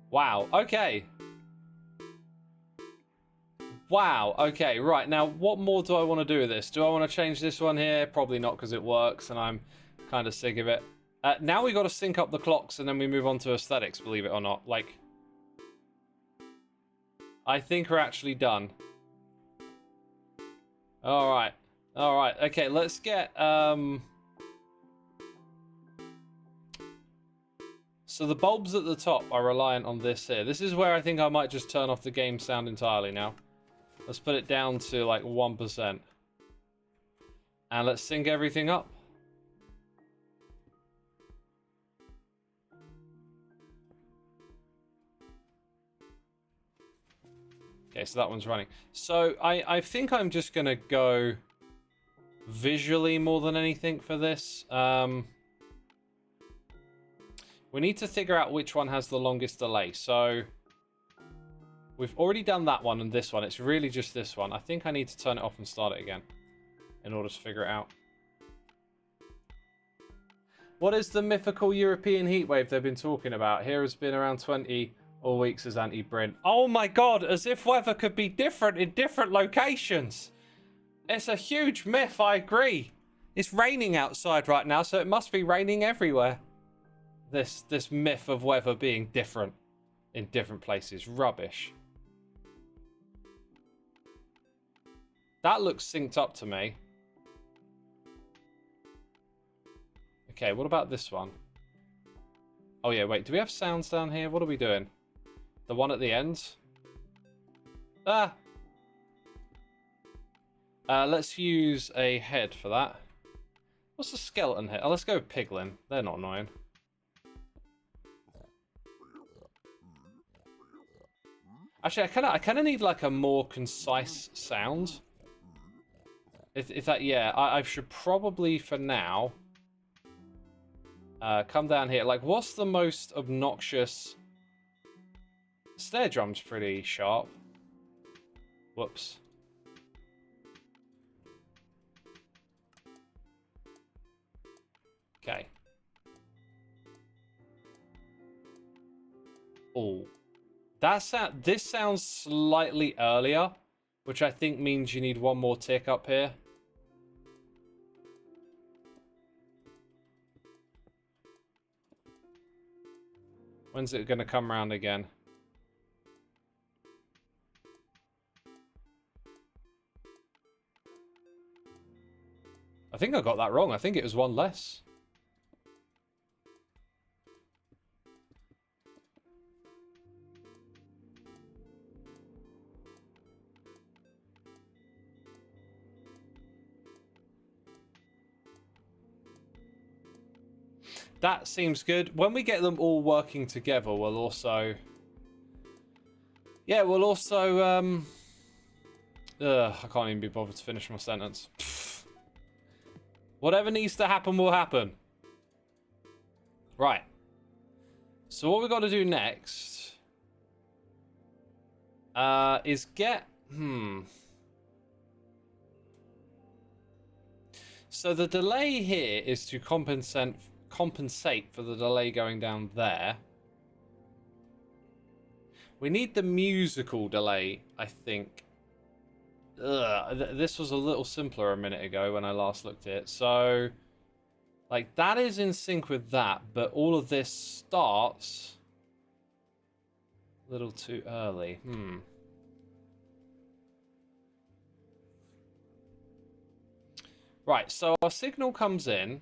Wow, okay. Wow, okay, right. Now, what more do I want to do with this? Do I want to change this one here? Probably not, because it works, and I'm kind of sick of it. Now we got to sync up the clocks, and then we move on to aesthetics, believe it or not. Like, I think we're actually done. Alright. Alright, okay, let's get... So the bulbs at the top are reliant on this here. This is where I think I might just turn off the game sound entirely now. Let's put it down to like 1%. And let's sync everything up. Okay, so that one's running. So I think I'm just going to go visually more than anything for this. We need to figure out which one has the longest delay. So we've already done that one and this one. It's really just this one. I think I need to turn it off and start it again in order to figure it out. What is the mythical European heatwave they've been talking about? Here has been around 20 all weeks as anti-Brint. Oh my god, as if weather could be different in different locations. It's a huge myth, I agree. It's raining outside right now, so it must be raining everywhere. This myth of weather being different in different places. Rubbish. That looks synced up to me. Okay, what about this one? Oh yeah, wait, do we have sounds down here? What are we doing? The one at the end? Ah! Let's use a head for that. What's the skeleton head? Oh, let's go with Piglin. They're not annoying. Actually, I kind of need like a more concise sound. If that, yeah, I should probably for now come down here. Like, what's the most obnoxious? Snare drum's pretty sharp. Whoops. Okay. Oh, this sounds slightly earlier, which I think means you need one more tick up here. When's it gonna come around again? I think I got that wrong. I think it was one less. That seems good. When we get them all working together, we'll also... Yeah, we'll also... I can't even be bothered to finish my sentence. Pfft. Whatever needs to happen will happen. Right. So what we've got to do next... is get... So the delay here is to compensate for the delay going down there. We need the musical delay, I think. This was a little simpler a minute ago when I last looked at it. So, like, that is in sync with that, but all of this starts a little too early. Right, so our signal comes in,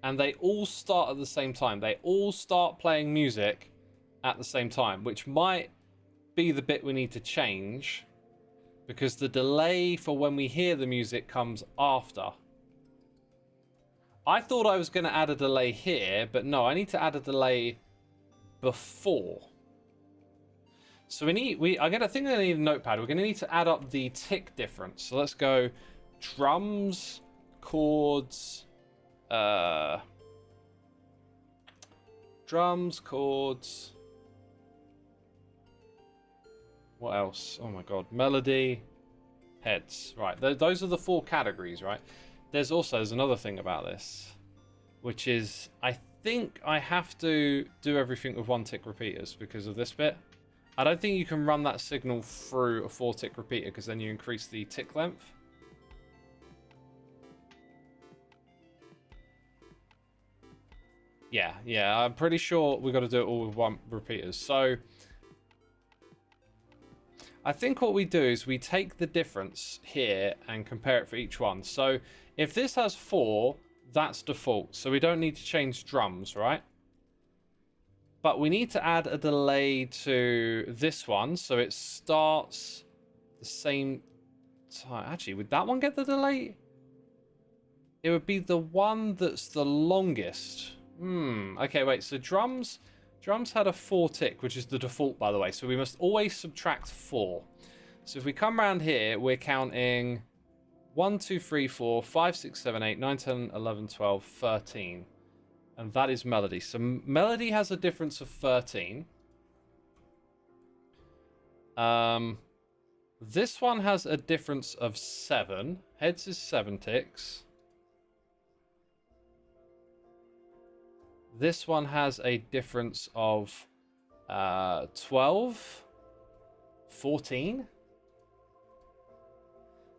and they all start at the same time. They all start playing music at the same time, which might be the bit we need to change, because the delay for when we hear the music comes after. I thought I was going to add a delay here, but no, I need to add a delay before. So I think I need a notepad. We're going to need to add up the tick difference. So let's go drums, chords, drums, chords. What else? Oh my god. Melody, heads. Right, those are the 4 categories, right? There's another thing about this, which is I think I have to do everything with 1 tick repeaters because of this bit. I don't think you can run that signal through a 4 tick repeater because then you increase the tick length. Yeah, I'm pretty sure we've got to do it all with 1 repeaters. So I think what we do is we take the difference here and compare it for each one. So if this has 4, that's default. So we don't need to change drums, right? But we need to add a delay to this one. So it starts the same time. Actually, would that one get the delay? It would be the one that's the longest. Okay, wait. So drums had a 4 tick, which is the default, by the way. So we must always subtract 4. So if we come around here, we're counting 1, 2, 3, 4, 5, 6, 7, 8, 9, 10, 11, 12, 13. And that is melody. So melody has a difference of 13. This one has a difference of 7. Heads is 7 ticks. This one has a difference of 12, 14.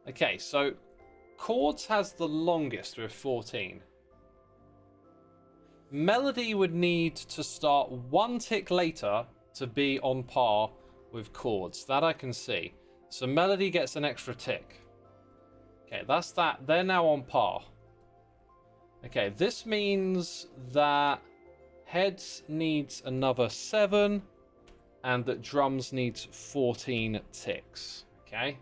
Okay, so chords has the longest with 14. Melody would need to start 1 tick later to be on par with chords. That I can see. So melody gets an extra tick. Okay, that's that. They're now on par. Okay, this means that heads needs another 7 and that drums needs 14 ticks. Okay?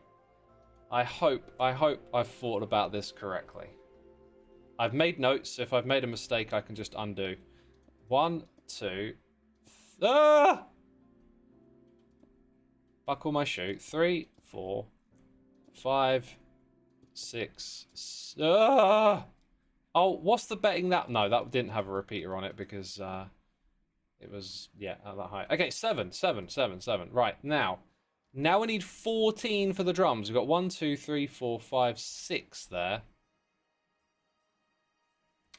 I hope I've thought about this correctly. I've made notes. If I've made a mistake, I can just undo. 1, 2... Ah! Buckle my shoe. 3, 4, 5, 6. Oh, what's the betting that? No, that didn't have a repeater on it because it was, yeah, at that height. Okay, 7. Right, now we need 14 for the drums. We've got 1, 2, 3, 4, 5, 6 there.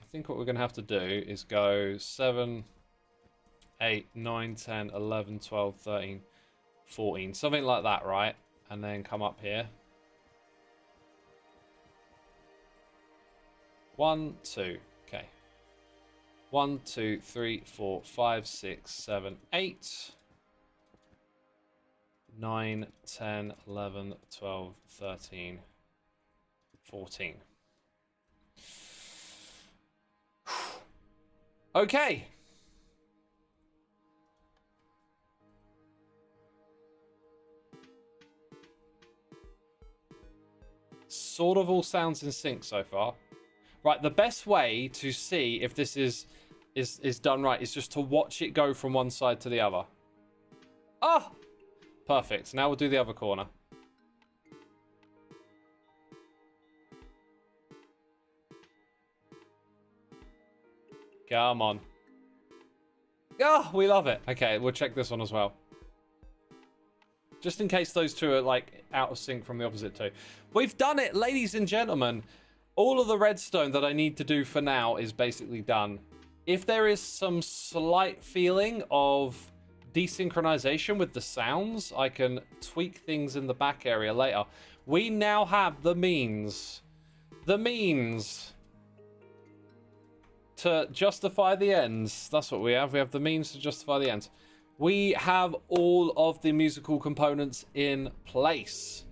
I think what we're going to have to do is go 7, 8, 9, 10, 11, 12, 13, 14. Something like that, right? And then come up here. 1, 2. Okay. 1, 2, 3, 4, 5, 6, 7, 8. 9, 10, 11, 12, 13, 14. Okay. Sort of all sounds in sync so far. Right, the best way to see if this is done right is just to watch it go from one side to the other. Ah! Perfect. Now we'll do the other corner. Come on. Ah, we love it. Okay, we'll check this one as well. Just in case those two are like out of sync from the opposite two. We've done it, ladies and gentlemen. All of the redstone that I need to do for now is basically done. If there is some slight feeling of desynchronization with the sounds, I can tweak things in the back area later. We now have the means to justify the ends. That's what we have. We have the means to justify the ends. We have all of the musical components in place.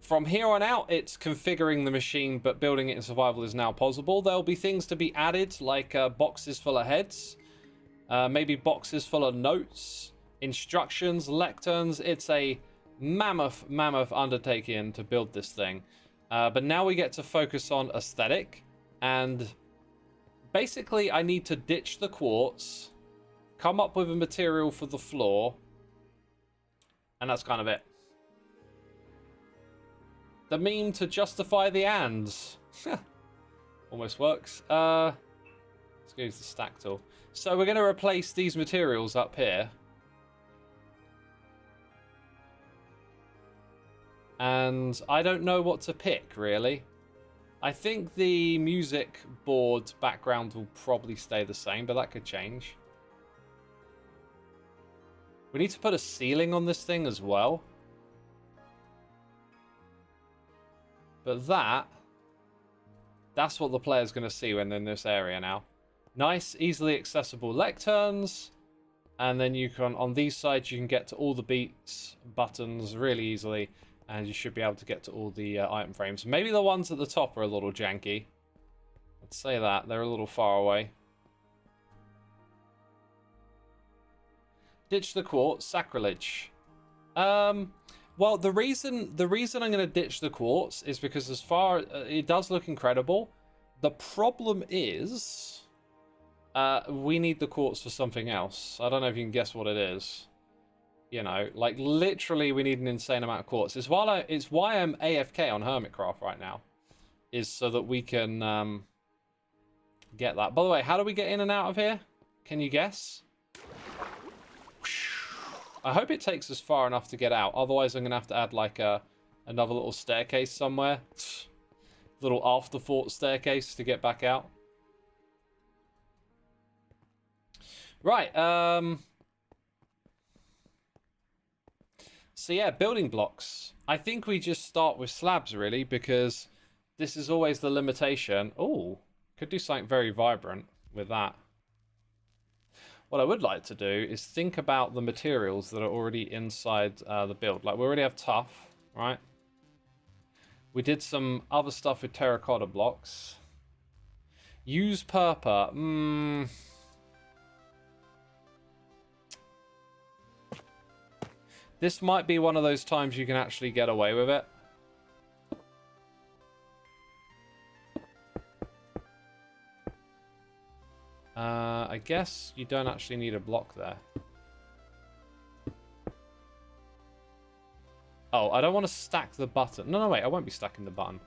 From here on out, it's configuring the machine, but building it in survival is now possible. There'll be things to be added, like boxes full of heads, maybe boxes full of notes, instructions, lecterns. It's a mammoth undertaking to build this thing. But now we get to focus on aesthetic, and basically I need to ditch the quartz, come up with a material for the floor, and that's kind of it. The meme to justify the ands. Almost works. Let's go use the stack tool. So we're going to replace these materials up here. And I don't know what to pick, really. I think the music board background will probably stay the same, but that could change. We need to put a ceiling on this thing as well. But that's what the player's going to see when they're in this area now. Nice, easily accessible lecterns. And then you can, on these sides, you can get to all the beats, buttons really easily. And you should be able to get to all the item frames. Maybe the ones at the top are a little janky. Let's say that. They're a little far away. Ditch the quartz. Sacrilege. Well, the reason I'm going to ditch the quartz is because it does look incredible. The problem is we need the quartz for something else. I don't know if you can guess what it is. You know, like literally we need an insane amount of quartz. It's why I'm AFK on Hermitcraft right now. Is so that we can get that. By the way, how do we get in and out of here? Can you guess? I hope it takes us far enough to get out. Otherwise, I'm going to have to add like another little staircase somewhere. Little afterthought staircase to get back out. Right. So yeah, building blocks. I think we just start with slabs, really, because this is always the limitation. Oh, could do something very vibrant with that. What I would like to do is think about the materials that are already inside the build. Like, we already have tuff, right? We did some other stuff with terracotta blocks. Use purple. This might be one of those times you can actually get away with it. I guess you don't actually need a block there. Oh, I don't want to stack the button. No, wait. I won't be stacking the button.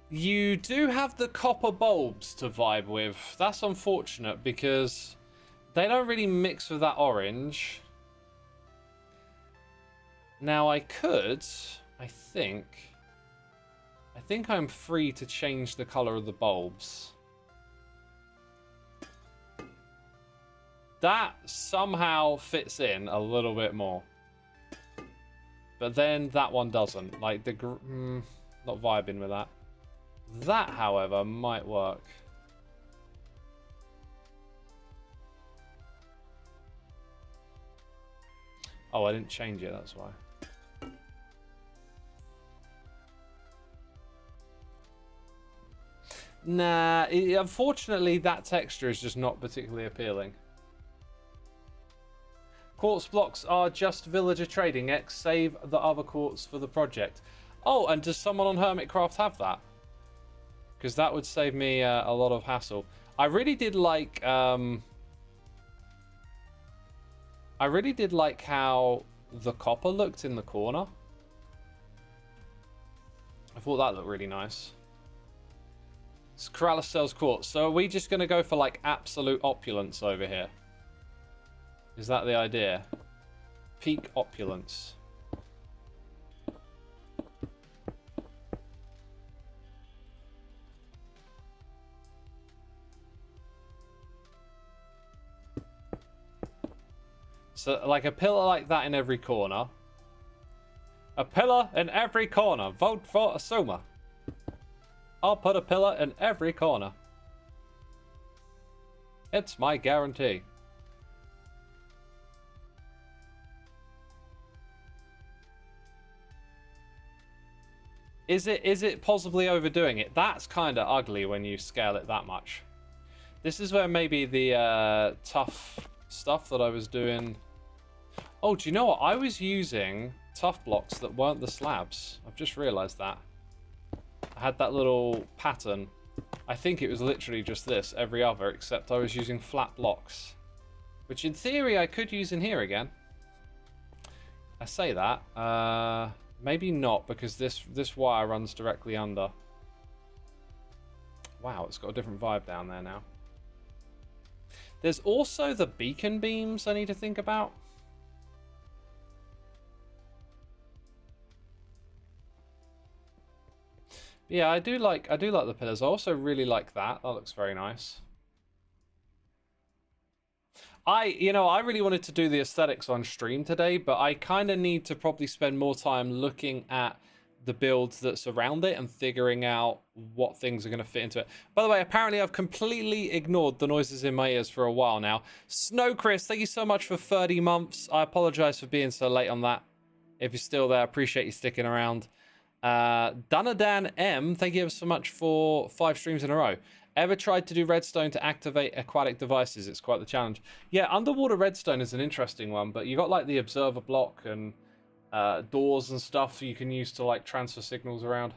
You do have the copper bulbs to vibe with. That's unfortunate because they don't really mix with that orange. Now I could, I think I'm free to change the color of the bulbs. That somehow fits in a little bit more. But then that one doesn't. Like, not vibing with that. That, however, might work. Oh, I didn't change it, that's why. Nah, unfortunately, that texture is just not particularly appealing. Quartz blocks are just villager trading. X, save the other quartz for the project. Oh, and does someone on Hermitcraft have that? Because that would save me a lot of hassle. I really did like how the copper looked in the corner. I thought that looked really nice. Corrales sells quartz. So are we just going to go for like absolute opulence over here? Is that the idea? Peak opulence. So like a pillar like that in every corner. A pillar in every corner. Vote for Xisuma. I'll put a pillar in every corner. It's my guarantee. Is it possibly overdoing it? That's kind of ugly when you scale it that much. This is where maybe the tough stuff that I was doing... Oh, do you know what? I was using tough blocks that weren't the slabs. I've just realized that. I had that little pattern. I think it was literally just this, every other, except I was using flat blocks. Which in theory I could use in here again. I say that. Maybe not, because this wire runs directly under. Wow, it's got a different vibe down there now. There's also the beacon beams I need to think about. Yeah, I do like the pillars. I also really like that. That looks very nice. I really wanted to do the aesthetics on stream today, but I kind of need to probably spend more time looking at the builds that surround it and figuring out what things are going to fit into it. By the way, apparently I've completely ignored the noises in my ears for a while now. Snow Chris, thank you so much for 30 months. I apologize for being so late on that. If you're still there, I appreciate you sticking around. Dunadan M, thank you ever so much for 5 streams in a row. Ever tried to do redstone to activate aquatic devices? It's quite the challenge. Yeah, underwater redstone is an interesting one, but you got like the observer block and doors and stuff you can use to like transfer signals around.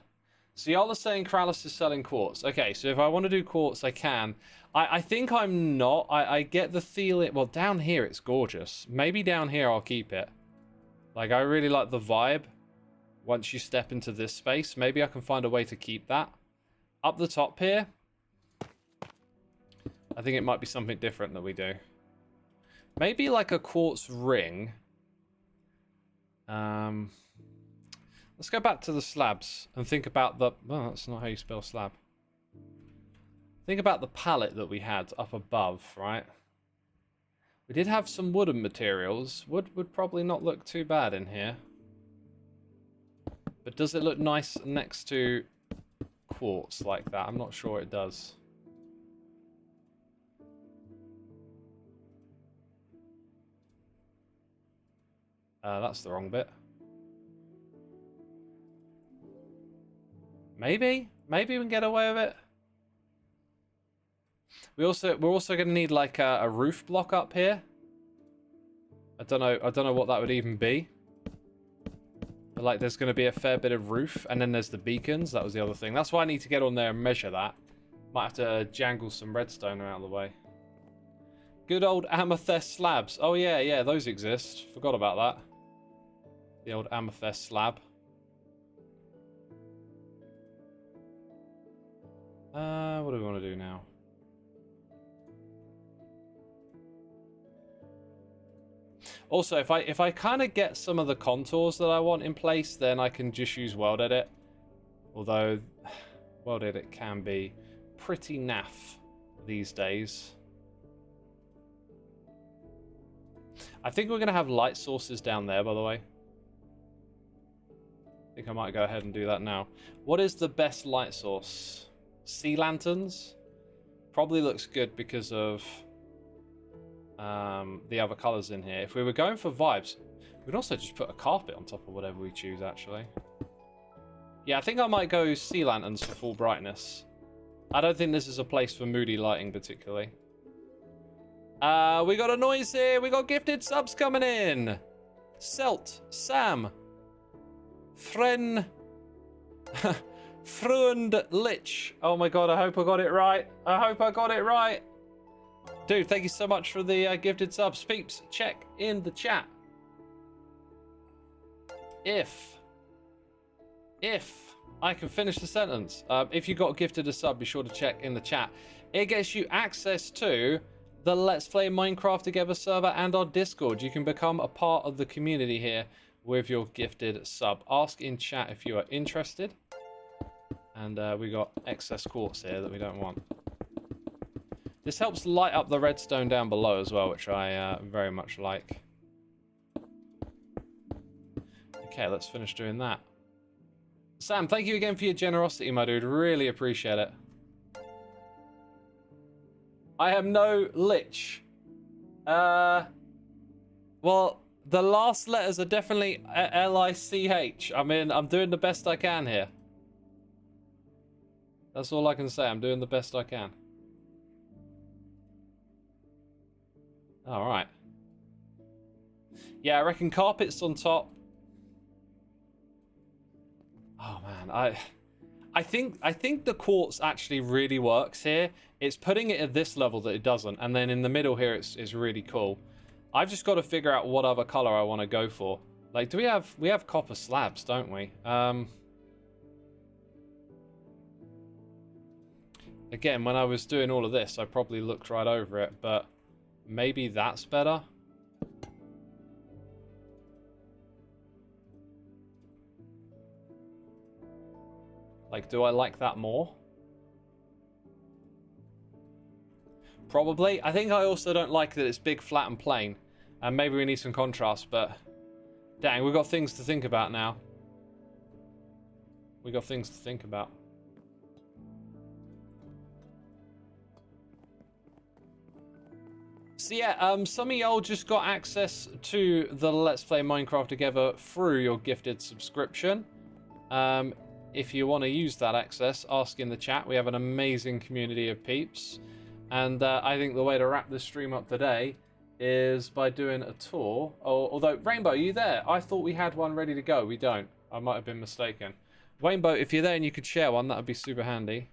So y'all are saying Corrales is selling quartz. Okay, so if I want to do quartz, I can. I think I'm not. I get the feeling... Well, down here it's gorgeous. Maybe down here I'll keep it. Like, I really like the vibe. Once you step into this space, maybe I can find a way to keep that. Up the top here, I think it might be something different that we do. Maybe like a quartz ring. Let's go back to the slabs and think about the... Oh, that's not how you spell slab. Think about the palette that we had up above, right? We did have some wooden materials. Wood would probably not look too bad in here. But does it look nice next to quartz like that? I'm not sure it does. That's the wrong bit. Maybe we can get away with it. We're also going to need like a roof block up here. I don't know what that would even be. But like there's going to be a fair bit of roof, and then there's the beacons. That was the other thing. That's why I need to get on there and measure that. Might have to jangle some redstone out of the way. Good old amethyst slabs. Oh, yeah, yeah, those exist. Forgot about that. The old amethyst slab. What do we want to do now? Also, if I kind of get some of the contours that I want in place, then I can just use World Edit. Although, World Edit can be pretty naff these days. I think we're going to have light sources down there, by the way. I think I might go ahead and do that now. What is the best light source? Sea lanterns? Probably looks good because of the other colors in here. If we were going for vibes, we'd also just put a carpet on top of whatever we choose, actually. Yeah, I think I might go sea lanterns for full brightness. I don't think this is a place for moody lighting particularly. We got a noise here. We got gifted subs coming in. Selt, Sam, Fren, Fruend Lich. Oh my god, I hope I got it right. I hope I got it right. Dude, thank you so much for the gifted subs. Peeps, check in the chat. If I can finish the sentence. If you got gifted a sub, be sure to check in the chat. It gets you access to the Let's Play Minecraft Together server and our Discord. You can become a part of the community here with your gifted sub. Ask in chat if you are interested. And we got excess quartz here that we don't want. This helps light up the redstone down below as well, which I very much like. Okay, let's finish doing that. Sam, thank you again for your generosity, my dude. Really appreciate it. I am no lich. Well, the last letters are definitely L-I-C-H. I mean, I'm doing the best I can here. That's all I can say. I'm doing the best I can. All right. Yeah, I reckon carpets on top. Oh man, I think the quartz actually really works here. It's putting it at this level that it doesn't, and then in the middle here it's really cool. I've just got to figure out what other color I want to go for. Like, we have copper slabs, don't we? Again, when I was doing all of this, I probably looked right over it, but maybe that's better. Like, do I like that more? Probably. I think I also don't like that it's big, flat, and plain. And maybe we need some contrast, but... Dang, we've got things to think about now. We got things to think about. So yeah, some of y'all just got access to the Let's Play Minecraft Together through your gifted subscription. If you want to use that access, ask in the chat. We have an amazing community of peeps. And I think the way to wrap this stream up today is by doing a tour. Although, Rainbow, are you there? I thought we had one ready to go. We don't. I might have been mistaken. Rainbow, if you're there and you could share one, that would be super handy.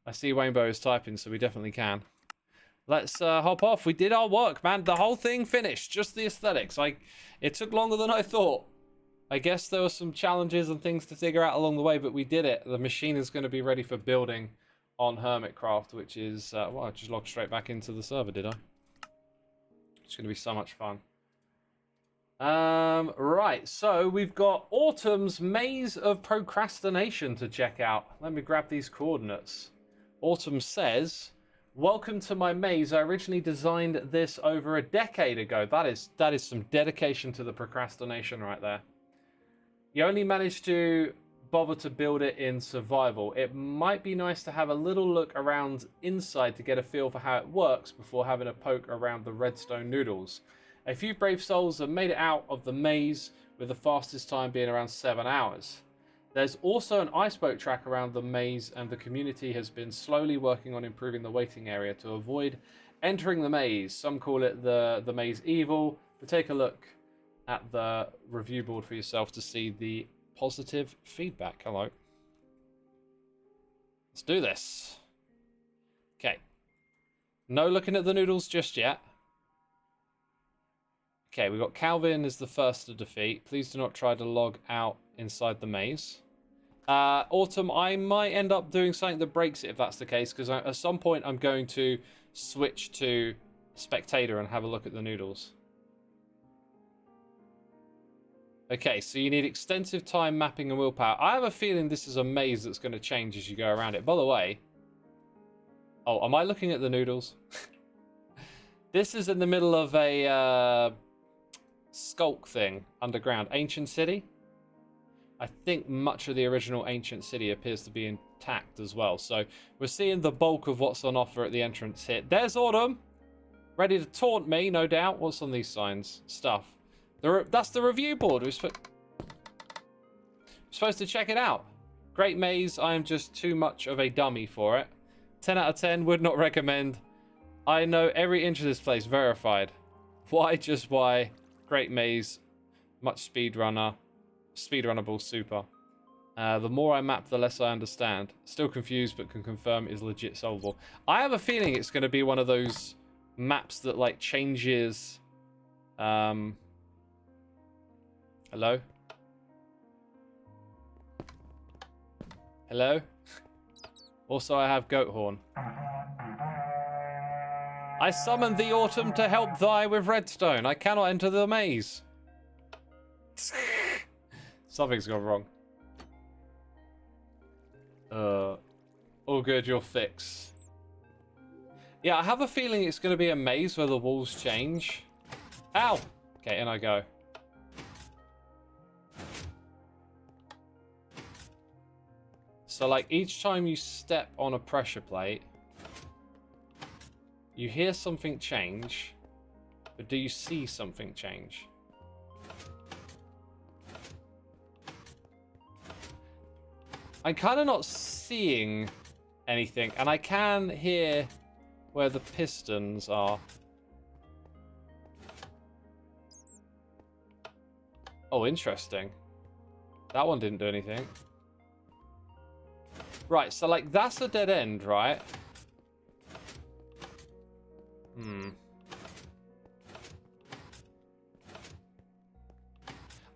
I see Rainbow is typing, so we definitely can. Let's hop off. We did our work, man. The whole thing finished. Just the aesthetics. It took longer than I thought. I guess there were some challenges and things to figure out along the way, but we did it. The machine is going to be ready for building on Hermitcraft, which is... well, I just logged straight back into the server, did I? It's going to be so much fun. Right, so we've got Autumn's Maze of Procrastination to check out. Let me grab these coordinates. Autumn says... Welcome to my maze. I originally designed this over a decade ago. That is some dedication to the procrastination right there. You only managed to bother to build it in survival. It might be nice to have a little look around inside to get a feel for how it works before having a poke around the redstone noodles. A few brave souls have made it out of the maze with the fastest time being around 7 hours. There's also an iceboat track around the maze, and the community has been slowly working on improving the waiting area to avoid entering the maze. Some call it the maze evil, but take a look at the review board for yourself to see the positive feedback. Hello. Let's do this. Okay. No looking at the noodles just yet. Okay, we got Calvin as the first to defeat. Please do not try to log out inside the maze. Autumn, I might end up doing something that breaks it if that's the case, because at some point I'm going to switch to spectator and have a look at the noodles. Okay, so you need extensive time, mapping, and willpower. I have a feeling this is a maze that's going to change as you go around it. By the way... Oh, am I looking at the noodles? This is in the middle of a skulk thing underground. Ancient City? I think much of the original Ancient City appears to be intact as well. So we're seeing the bulk of what's on offer at the entrance here. There's Autumn. Ready to taunt me, no doubt. What's on these signs? Stuff. That's the review board. We're supposed to check it out. Great maze. I am just too much of a dummy for it. 10 out of 10. Would not recommend. I know every inch of this place. Verified. Why? Just why. Great maze. Much speedrunner. Speedrunnable super. The more I map, the less I understand. Still confused, but can confirm it is legit solvable. I have a feeling it's going to be one of those maps that like changes. Hello? Hello? Also, I have goat horn. I summoned the autumn to help thy with redstone. I cannot enter the maze. Something's gone wrong. All good, you'll fix. Yeah, I have a feeling it's going to be a maze where the walls change. Ow! Okay, in I go. So, like, each time you step on a pressure plate, you hear something change, but do you see something change? I'm kind of not seeing anything, and I can hear where the pistons are. Oh, interesting. That one didn't do anything. Right, so like that's a dead end, right?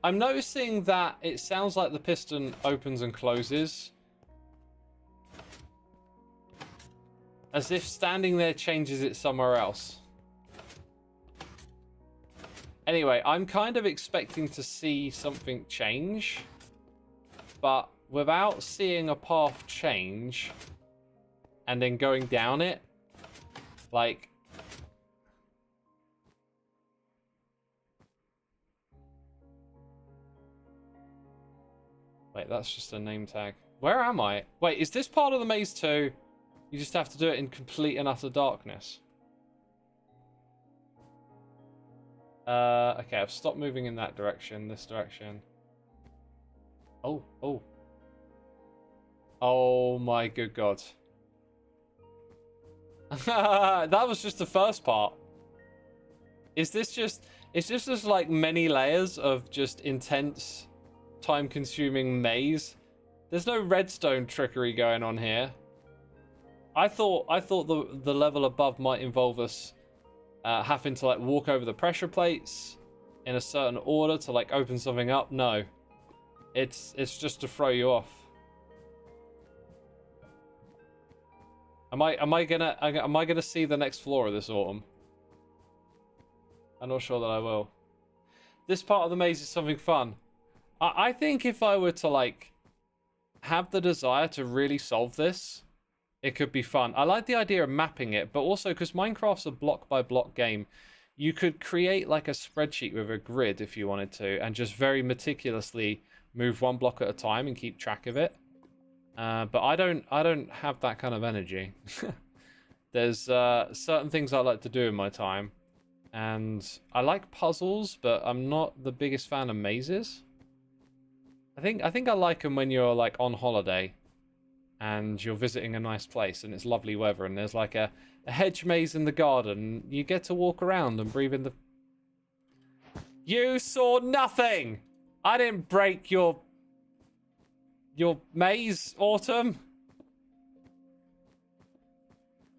I'm noticing that it sounds like the piston opens and closes. As if standing there changes it somewhere else. Anyway, I'm kind of expecting to see something change. But without seeing a path change and then going down it, like... Wait, that's just a name tag. Where am I? Wait, is this part of the maze too? You just have to do it in complete and utter darkness. Okay, I've stopped moving in that direction, this direction. Oh, oh. Oh my good God. That was just the first part. Is this just like many layers of just intense, time-consuming maze? There's no redstone trickery going on here. I thought the level above might involve us having to like walk over the pressure plates in a certain order to like open something up. No, it's just to throw you off. Am I gonna see the next floor of this autumn? I'm not sure that I will. This part of the maze is something fun. I think if I were to like have the desire to really solve this, it could be fun. I like the idea of mapping it, but also because Minecraft's a block-by-block game, you could create like a spreadsheet with a grid if you wanted to, and just very meticulously move one block at a time and keep track of it. But I don't have that kind of energy. There's certain things I like to do in my time, and I like puzzles, but I'm not the biggest fan of mazes. I think I like them when you're like on holiday and you're visiting a nice place and it's lovely weather and there's like a hedge maze in the garden. You get to walk around and breathe in the... You saw nothing! I didn't break your maze, Autumn.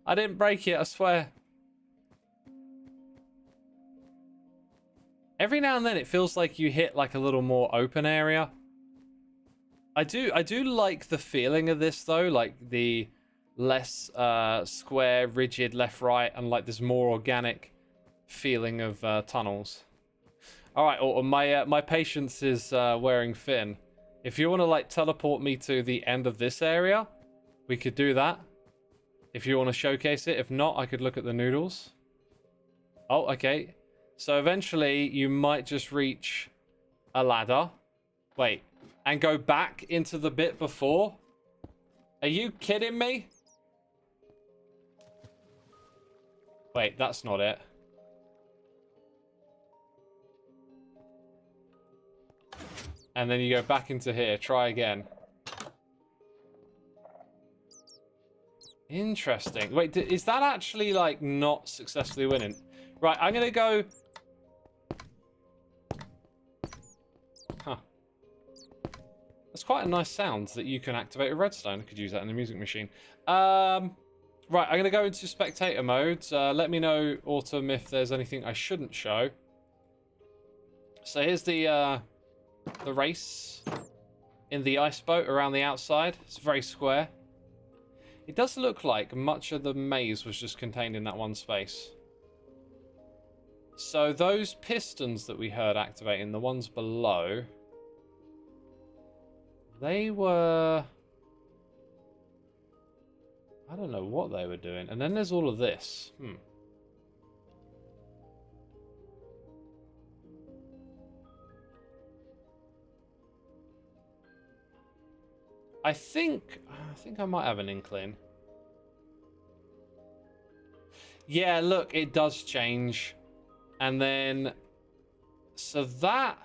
I didn't break it, I swear. Every now and then it feels like you hit like a little more open area. I do like the feeling of this though, like the less square, rigid left, right, and like this more organic feeling of tunnels. All right, Autumn, my patience is wearing thin. If you want to like teleport me to the end of this area, we could do that. If you want to showcase it. If not, I could look at the noodles. Oh, okay. So eventually you might just reach a ladder. Wait, and go back into the bit before? Are you kidding me? Wait, that's not it. And then you go back into here. Try again. Interesting. Wait, is that actually, like, not successfully winning? Right, I'm going to go... Huh. That's quite a nice sound that you can activate a redstone. I could use that in the music machine. Right, I'm going to go into spectator mode. Let me know, Autumn, if there's anything I shouldn't show. So here's the race in the ice boat around the outside. It's very square. It does look like much of the maze was just contained in that one space. So those pistons that we heard activating, the ones below, they were... I don't know what they were doing. And then there's all of this. I think I might have an inkling. Yeah, look, it does change. And then, so that,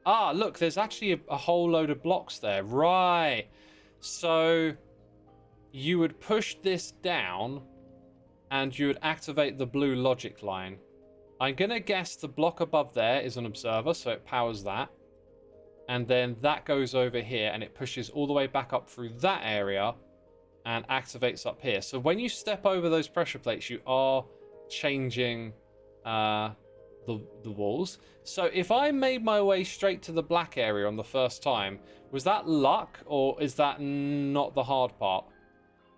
look, there's actually a whole load of blocks there. Right. So you would push this down and you would activate the blue logic line. I'm going to guess the block above there is an observer, so it powers that. And then that goes over here and it pushes all the way back up through that area and activates up here. So when you step over those pressure plates, you are changing the walls. So if I made my way straight to the black area on the first time, was that luck or is that not the hard part?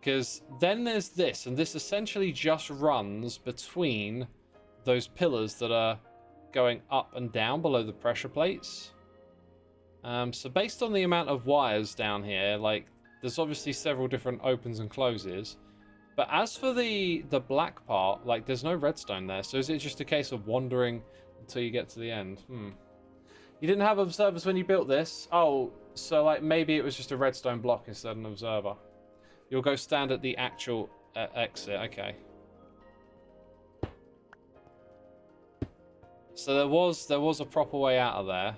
Because then there's this, and this essentially just runs between those pillars that are going up and down below the pressure plates. So based on the amount of wires down here, like, there's obviously several different opens and closes. But as for the black part, like, there's no redstone there. So is it just a case of wandering until you get to the end? You didn't have observers when you built this? Oh, so, like, maybe it was just a redstone block instead of an observer. You'll go stand at the actual exit. Okay. So there was a proper way out of there.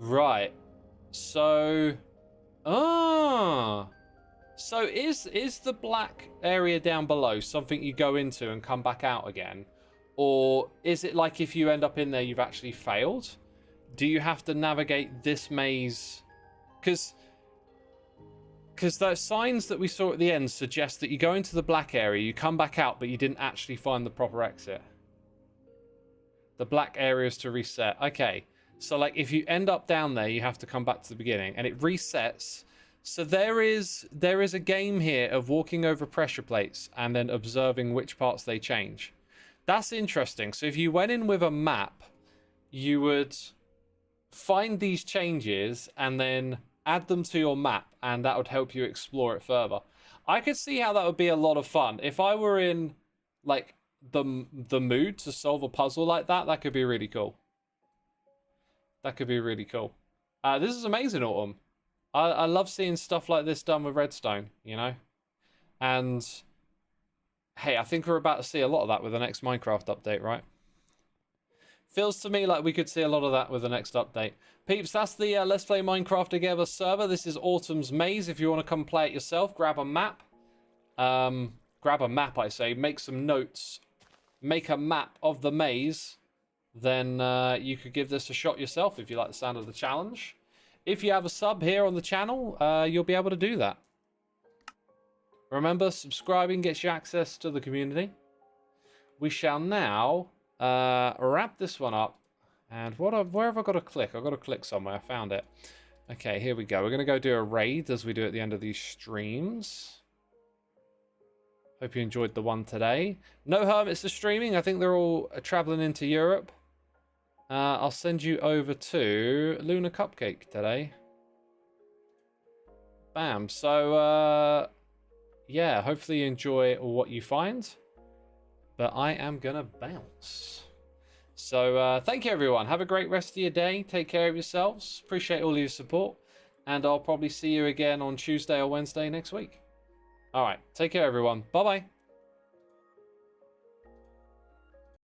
Right. So... So is the black area down below something you go into and come back out again? Or is it like if you end up in there, you've actually failed? Do you have to navigate this maze? Because those signs that we saw at the end suggest that you go into the black area, you come back out, but you didn't actually find the proper exit. The black areas to reset. Okay. So, like, if you end up down there, you have to come back to the beginning, and it resets. So there is a game here of walking over pressure plates and then observing which parts they change. That's interesting. So if you went in with a map, you would find these changes and then add them to your map, and that would help you explore it further. I could see how that would be a lot of fun. If I were in, like, the mood to solve a puzzle like that, that could be really cool. That could be really cool. This is amazing, Autumn. I love seeing stuff like this done with redstone, you know? And, hey, I think we're about to see a lot of that with the next Minecraft update, right? Feels to me like we could see a lot of that with the next update. Peeps, that's the Let's Play Minecraft Together server. This is Autumn's Maze. If you want to come play it yourself, grab a map. Grab a map, I say. Make some notes. Make a map of the maze. Then you could give this a shot yourself if you like the sound of the challenge. If you have a sub here on the channel, you'll be able to do that. Remember, subscribing gets you access to the community. we shall now wrap this one up. And where have I got to click? I've got to click somewhere. I found it. Okay, here we go. We're going to go do a raid as we do at the end of these streams. Hope you enjoyed the one today. No Hermits are streaming. I think they're all traveling into Europe. I'll send you over to Lunar Cupcake today. Bam. So, yeah, hopefully you enjoy what you find. But I am going to bounce. So, thank you, everyone. Have a great rest of your day. Take care of yourselves. Appreciate all your support. And I'll probably see you again on Tuesday or Wednesday next week. All right. Take care, everyone. Bye-bye.